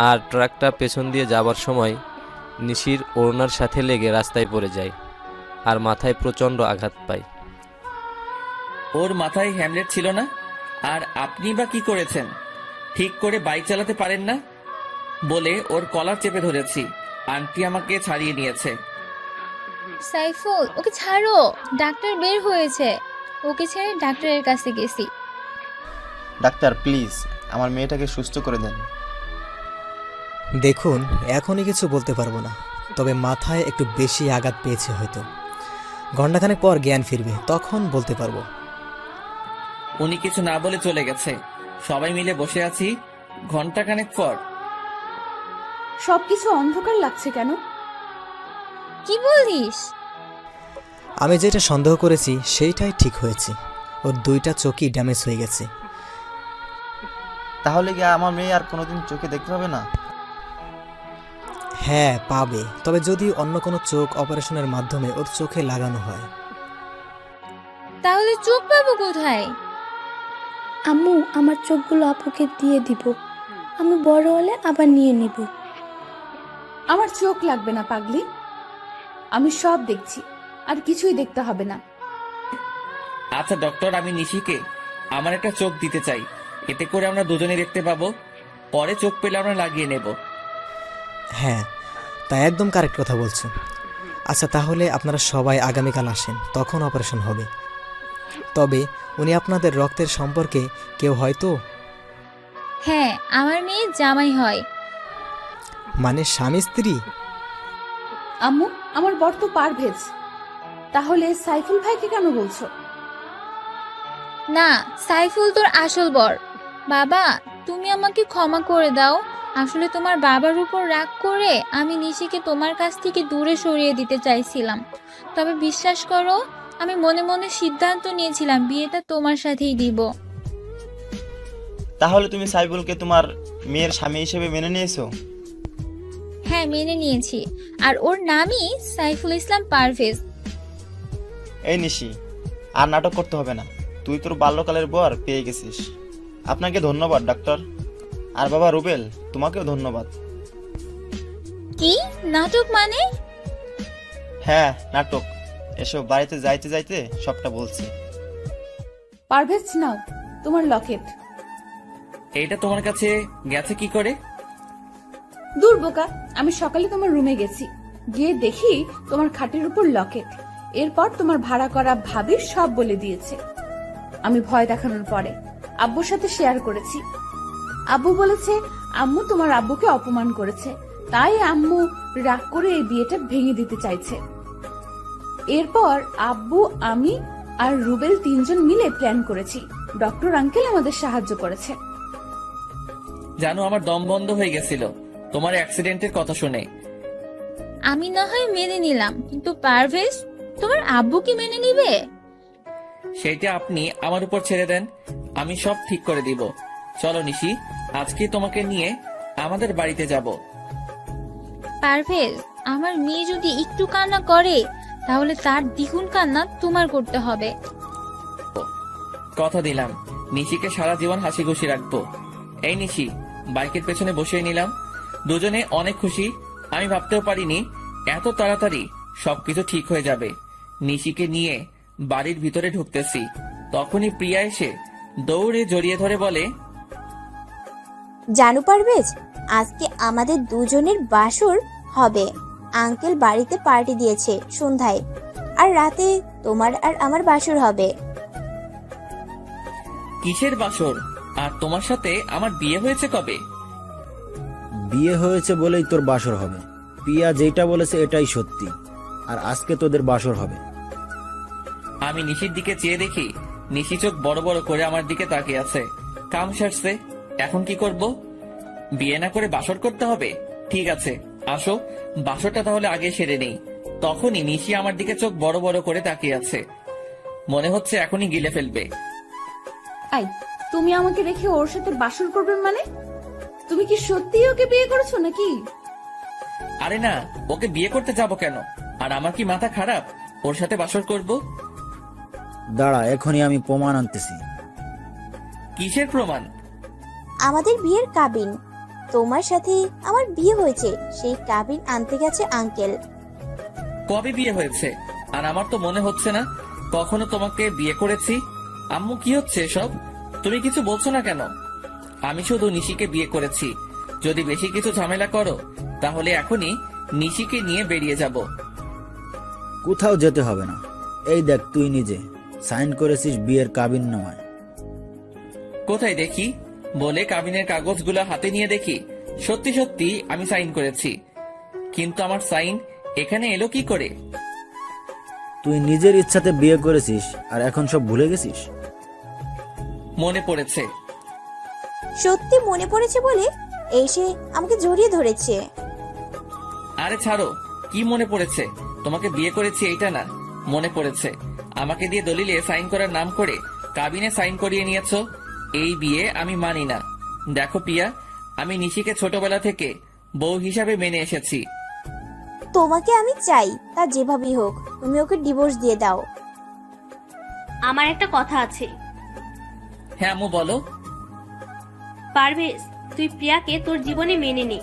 আর ট্রাকটা পেছন দিয়ে যাবার সময় নিশির ওড়নার সাথে লেগে রাস্তায় পড়ে যায় আর মাথায় প্রচণ্ড আঘাত পায়। ওর মাথায় হ্যামলেট ছিল না? আর আপনি বা কি করেছেন? ঠিক করে বাইক চালাতে পারেন না বলে ওর কলার চেপে ধরেছি। আন্টি আমাকে ছাড়িয়ে নিয়েছে। সাইফুল, ওকে ছাড়ো, ডাক্তার বের হয়েছে। ওকে ছেড়ে ডাক্তারের কাছে গেছি। ডাক্তার প্লিজ আমার মেয়েটাকে সুস্থ করে দেন। দেখুন, এখনই কিছু বলতে পারবো না, তবে মাথায় একটু বেশি আঘাত পেয়েছে হয়তো। ঘণ্টাখানেক পর জ্ঞান ফিরবে, তখন বলতে পারবো। উনি কিছু না বলে চলে গেছে। সবাই মিলে বসে আছি। ঘন্টাখানেক পর সবকিছু অন্ধকার লাগছে কেন? কি বলিস? আমি যেটা সন্দেহ করেছি সেইটাই ঠিক হয়েছে। ওর দুইটা চোখই ড্যামেজ হয়ে গেছে। তাহলে কি আমার মেয়ে আর কোনোদিন চোখে দেখতে পাবে না? হ্যাঁ পাবে, তবে যদি অন্য কোনো চোখ অপারেশনের মাধ্যমে ওর চোখে লাগানো হয়। তাহলে চোখ পাবো কোথায়? আম্মু, আমার চোখগুলো আপুকে দিয়ে দিব, আমি বড় হলে আবার নিয়ে নিব। আমার চোখ লাগবে না পাগলি, আমি সব দেখছি, আর কিছুই দেখতে হবে না। আচ্ছা ডক্টর, আমি নিশিকে আমার একটা চোখ দিতে চাই, এতে করে আমরা দুজনে দেখতে পাবো। পরে চোখ পেলে আমরা লাগিয়ে নেব। হ্যাঁ, তা একদম কারেক্ট কথা বলছো। আচ্ছা তাহলে আপনারা সবাই আগামীকাল আসেন, তখন অপারেশন হবে। তবে উনি আপনাদের রক্তের সম্পর্কে কেউ হয়তো? হ্যাঁ, আমার মেয়ে জামাই হয়। মানে স্বামী স্ত্রী? আম্মু, আমার বর তো পারভেজ, তাহলে সাইফুল ভাইকে কেন বলছো? না, সাইফুল তোর আসল বর। বাবা, তুমি আমাকে ক্ষমা করে দাও। আসলে তোমার বাবার উপর রাগ করে আমি নিশিকে তোমার কাছ থেকে দূরে সরিয়ে দিতে চাইছিলাম। তবে বিশ্বাস করো, আমি মনে মনে সিদ্ধান্ত নিয়েছিলাম বিয়েটা তোমার সাথেই দিব। তাহলে তুমি সাইফুলকে তোমার মেয়ের স্বামী হিসেবে মেনে নিয়েছো? হ্যাঁ, মেনে নিয়েছি। আর ওর নামই সাইফুল ইসলাম পারভেজ। এই নিশি, আর নাটক করতে হবে না। তুই তোর বাল্যকালের বর পেয়ে গেছিস। আপনাকে ধন্যবাদ ডাক্তার। আর বাবা রুবেল, তোমাকেও ধন্যবাদ। কি নাটক মানে? হ্যাঁ নাটক। এসব বাড়িতে যাইতে যাইতে সবটা বলছি। পারভেজ, নাও তোমার লকেট। এইটা তোমার কাছে গেছে কি করে? দূর বোকা, আমি সকালে তোমার রুমে গেছি, গিয়ে দেখি তোমার খাটের উপর লকেট। এরপর তোমার ভাড়া করা ভাবি সব বলে দিয়েছে। আমি ভয় দেখানোর পরে আব্বুর সাথে শেয়ার করেছি। আব্বু বলেছে আম্মু তোমার আব্বুকে অপমান করেছে, তাই আম্মু রাগ করে এই বিয়েটা ভেঙে দিতে চাইছে। এরপর আব্বু, আমি আর রুবেল তিনজন মিলে প্ল্যান করেছি। ডক্টর আঙ্কেল আমাদের সাহায্য করেছে। জানো, আমার দম বন্ধ হয়ে গেছিল তোমার অ্যাক্সিডেন্টের কথা শুনে। আমি না হয় মেনে নিলাম, কিন্তু পারভেজ, তোমার আব্বু কি মেনে নিবে? সেইটা আপনি আমার উপর ছেড়ে দেন, আমি সব ঠিক করে দিব। চলো নিশি, আজকে তোমাকে নিয়ে আমাদের বাড়িতে যাব। পারভেজ, আমার মেয়ে যদি একটু কান্না করে তাহলে তার দ্বিগুণ কান্না তোমার করতে হবে। কথা দিলাম নিশিকে সারা জীবন হাসি খুশি রাখবো। এই নিশি, বাইকের পেছনে বসিয়ে নিলাম। দুজনে অনেক খুশি। আমি ভাবতেও পারিনি এত তাড়াতাড়ি সবকিছু ঠিক হয়ে যাবে। নিশিকে নিয়ে বাড়ির ভিতরে ঢুকতেছি, তখনই প্রিয়া এসে দৌড়ে জড়িয়ে ধরে বলে, জানো পারভেজ, আজকে আমাদের দুজনের বাসর হবে। আঙ্কেল বাড়িতে পার্টি দিয়েছে সন্ধ্যায়, আর রাতে তোমার আর আমার বাসর হবে। কিসের বাসর? আর তোমার সাথে আমার বিয়ে হয়েছে কবে? বিয়ে হয়েছে বলেই তোর বাসর হবে। পিয়া যেটা বলেছে এটাই সত্যি, আর আজকে তোদের বাসর হবে। আমি নিশির দিকে চেয়ে দেখি নিশি চোখ বড় বড় করে আমার দিকে তাকিয়ে আছে। কাম সারছে, এখন কি করব? বিয়ে না করে বাসর করতে হবে? ঠিক আছে, আসো বাসরটা তাহলে আগে সেরে নেই। তখনই নিশি আমার দিকে চোখ বড় বড় করে তাকিয়ে আছে, মনে হচ্ছে এখনই গিলে ফেলবে। আই, তুমি আমাকে রেখে ওর সাথে বাসর করবে মানে? তুমি কি সত্যিই ওকে বিয়ে করেছো নাকি? আরে না, ওকে বিয়ে করতে যাব কেন? আর আমার কি মাথা খারাপ ওর সাথে বাসর করব? দাঁড়া, এখনই আমি প্রমাণ আনতেছি। কিসের প্রমাণ? আমাদের বিয়ের কাবিন। তোমার সাথে আমার বিয়ে হয়েছে, সেই কাবিন আনতে গেছে আঙ্কেল। কবে বিয়ে হয়েছে? আর আমার তো মনে হচ্ছে না কখনো তোমাকে বিয়ে করেছি। আম্মু, কি হচ্ছে সব? তুমি কিছু বলছো না কেন? আমি শুধু নিশিকে বিয়ে করেছি। যদি বেশি কিছু ঝামেলা করো তাহলে এখনই নিশিকে নিয়ে বেরিয়ে যাব। কোথাও যেতে হবে না। এই দেখ, তুই নিজে সাইন করেছিস বিয়ের কাবিন নামায়। কোথায় দেখি? বলে কাবিনের কাগজগুলো হাতে নিয়ে দেখি সত্যি সত্যি আমি সাইন করেছি। কিন্তু আমার সাইন এখানে এলো কি করে? তুই নিজের ইচ্ছাতে বিয়ে করেছিস আর এখন সব ভুলে গেছিস? মনে পড়েছে। সত্যি মনে পড়েছে বলে এসে আমাকে জড়িয়ে ধরেছে। আরে ছাড়ো, কি মনে পড়েছে? তোমাকে বিয়ে করেছি এইটা না, মনে পড়েছে আমাকে দিয়ে দলিলে সাইন করার নাম করে কাবিনে সাইন করিয়ে নিয়েছো। এই বিয়ে আমি মানি না। দেখো পিয়া, আমি নিশিকে ছোটবেলা থেকে বউ হিসাবে মেনে এসেছি। তোমাকে আমি চাই, তা যেভাবেই হোক তুমি ওকে ডিভোর্স দিয়ে দাও। আমার একটা কথা আছে। হ্যাঁ আম্মু, বলো। পারভেজ, তুই প্রিয়াকে তোর জীবনে মেনে নে,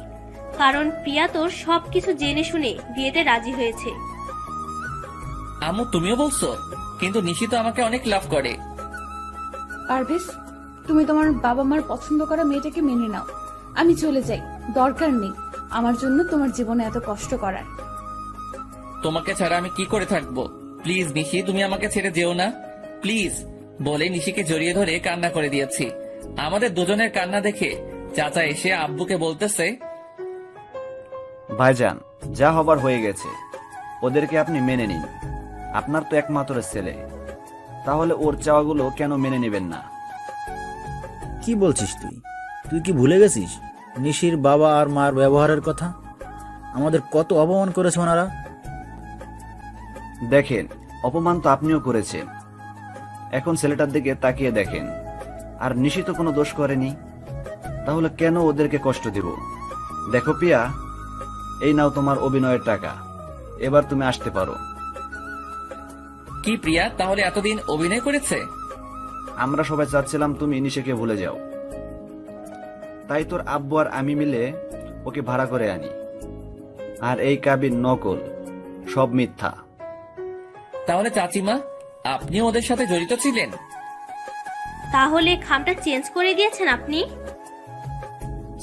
কারণ প্রিয়া তোর সবকিছু জেনে শুনে বিয়েতে রাজি হয়েছে। আম্মু, তুমিও বলছো? কিন্তু নিশি তো আমাকে অনেক লাভ করে। পারভেজ, তুমি তোমার বাবা মার পছন্দ করা মেয়েটাকে মেনে নাও। আমি চলে যাই, দরকার নেই আমার জন্য তোমার জীবনে এত কষ্ট করার। তোমাকে ছাড়া আমি কি করে থাকবো? প্লিজ নিশি, তুমি আমাকে ছেড়ে যেও না, প্লিজ। বলে নিশিকে জড়িয়ে ধরে কান্না করে দিয়েছি। আমাদের দুজনের কান্না দেখে চাচা এসে আব্বুকে বলতেছে, ভাইজান, যা হবার হয়ে গেছে, ওদেরকে আপনি মেনে নিন। আপনার তো একমাত্র ছেলে, তাহলে ওর চাওয়াগুলো কেন মেনে নেবেন না? কি বলছিস তুই? তুই কি ভুলে গেছিস নিশির বাবা আর মার ব্যবহারের কথা? আমাদের কত অপমান করেছে ওনারা। দেখেন, অপমান তো আপনিও করেছেন। এখন ছেলেটার দিকে তাকিয়ে দেখেন, আর নিশি তো কোনো দোষ করেনি, তাহলে কেন ওদেরকে কষ্ট দিব? দেখো পিয়া, এই নাও তোমার অভিনয়ের টাকা, এবার তুমি আসতে পারো। কি প্রিয়া তাহলে এতদিন অভিনয় করেছে? আমরা সবাই চাচ্ছিলাম তুমি নিশিকে ভুলে যাও, তাই তোর আব্বু আর আমি মিলে ওকে ভাড়া করে আনি। আর এই কাবিন নকল, সব মিথ্যা। তাহলে চাচিমা, আপনিও ওদের সাথে জড়িত ছিলেন? তাহলে খামটা চেঞ্জ করে দিয়েছেন আপনি?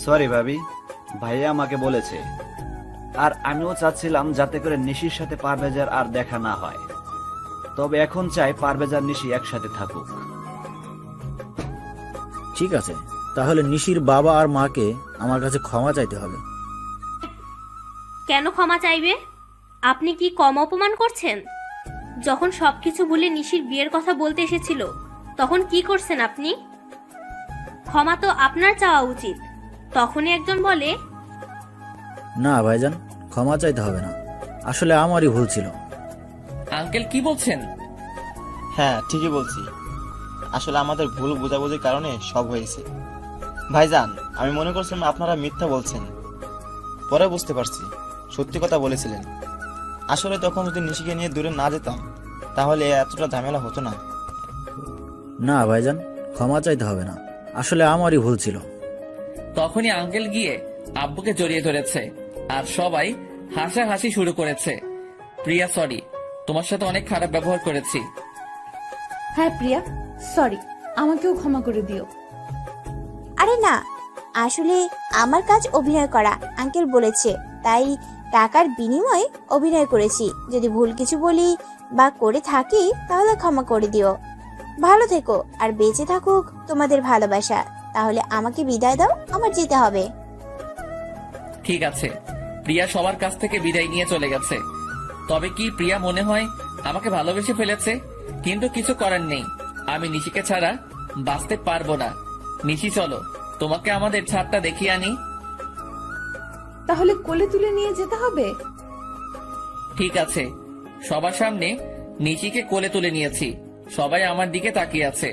সরি ভাবি, ভাইয়া আমাকে বলেছে। আর আমিও চাচ্ছিলাম যাতে করে নিশির সাথে পারভেজার আর দেখা না হয়। তবে এখন চাই পারভেজার নিশি একসাথে থাকুক। ঠিক আছে, তাহলে নিশির বাবা আর মাকে আমার কাছে ক্ষমা চাইতে হবে। কেন ক্ষমা চাইবে? আপনি কি কম অপমান করছেন? যখন সবকিছু ভুলে নিশির বিয়ের কথা বলতে এসেছিল তখন কি করছেন আপনি? ক্ষমা তো আপনার চাওয়া উচিত। তখনই একজন বলে, না ভাইজান, ক্ষমা চাইতে হবে না, আসলে আমারই ভুল ছিল। আঙ্কেল কি বলছেন? হ্যাঁ ঠিকই বলছি, আসলে আমাদের ভুল বোঝাবুঝির কারণে সব হয়েছে। ভাইজান, আমি মনে করছিলাম আপনারা মিথ্যা বলছেন, পরে বুঝতে পারছি সত্যি কথা বলেছিলেন। আসলে তখন যদি নিশিকে নিয়ে দূরে না যেতাম তাহলে এতটা ঝামেলা হতো না। না ভাইজান, ক্ষমা চাইতে হবে না, আসলে আমারই ভুল ছিল। তখনই আঙ্কেল গিয়ে আব্বুকে জড়িয়ে ধরেছে আর সবাই হাসাহাসি শুরু করেছে। প্রিয়া সরি, তোমার সাথে অনেক খারাপ ব্যবহার করেছি। হ্যাঁ প্রিয়া, সরি, আমাকেও ক্ষমা করে দিও। আরে না, আসলে আমার কাজ অভিনয় করা, আঙ্কেল বলেছে তাই টাকার বিনিময়ে অভিনয় করেছি। যদি ভুল কিছু বলি বা করে থাকি তাহলে ক্ষমা করে দিও। ভালো থেকো আর বেঁচে থাকুক তোমাদের ভালোবাসা। তাহলে আমাকে বিদায় দাও, আমার যেতে হবে। ঠিক আছে, প্রিয়া সবার কাছ থেকে বিদায় নিয়ে চলে গেছে। তবে কি প্রিয়া মনে হয় আমাকে ভালোবেসে ফেলেছে? কিন্তু কিছু করার নেই, আমি নিশিকে ছাড়া বাঁচতে পারবো না। নিশি চলো, তোমাকে আমাদের ছাদটা দেখিয়ে আনি। তাহলে কোলে তুলে নিয়ে যেতে হবে? ঠিক আছে। সবার সামনে নিশিকে কোলে তুলে নিয়েছি, সবাই আমার দিকে তাকিয়ে আছে।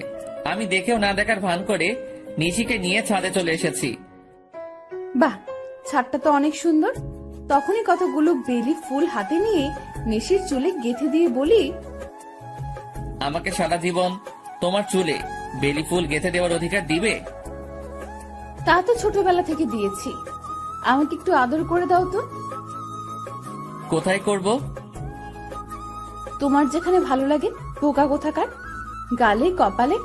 আমি দেখেও না দেখার ভান করে নিশিকে নিয়ে ছাদে চলে এসেছি। বাহ, ছাদটা তো অনেক সুন্দর। তখনই কতগুলো বেলি ফুল হাতে নিয়ে নিশির চুলে গেঁথে দিয়ে বলি, আমাকে সারা জীবন তোমার চুলে বেলি ফুল গেঁথে দেওয়ার অধিকার দিবে? তা তো ছোটবেলা থেকে দিয়েছি, আমাকে একটু আদর করে দাও তো। কোথায় করব? তোমার যেখানে ভালো লাগে, বোকা কোথাকার। গালে, কপালে,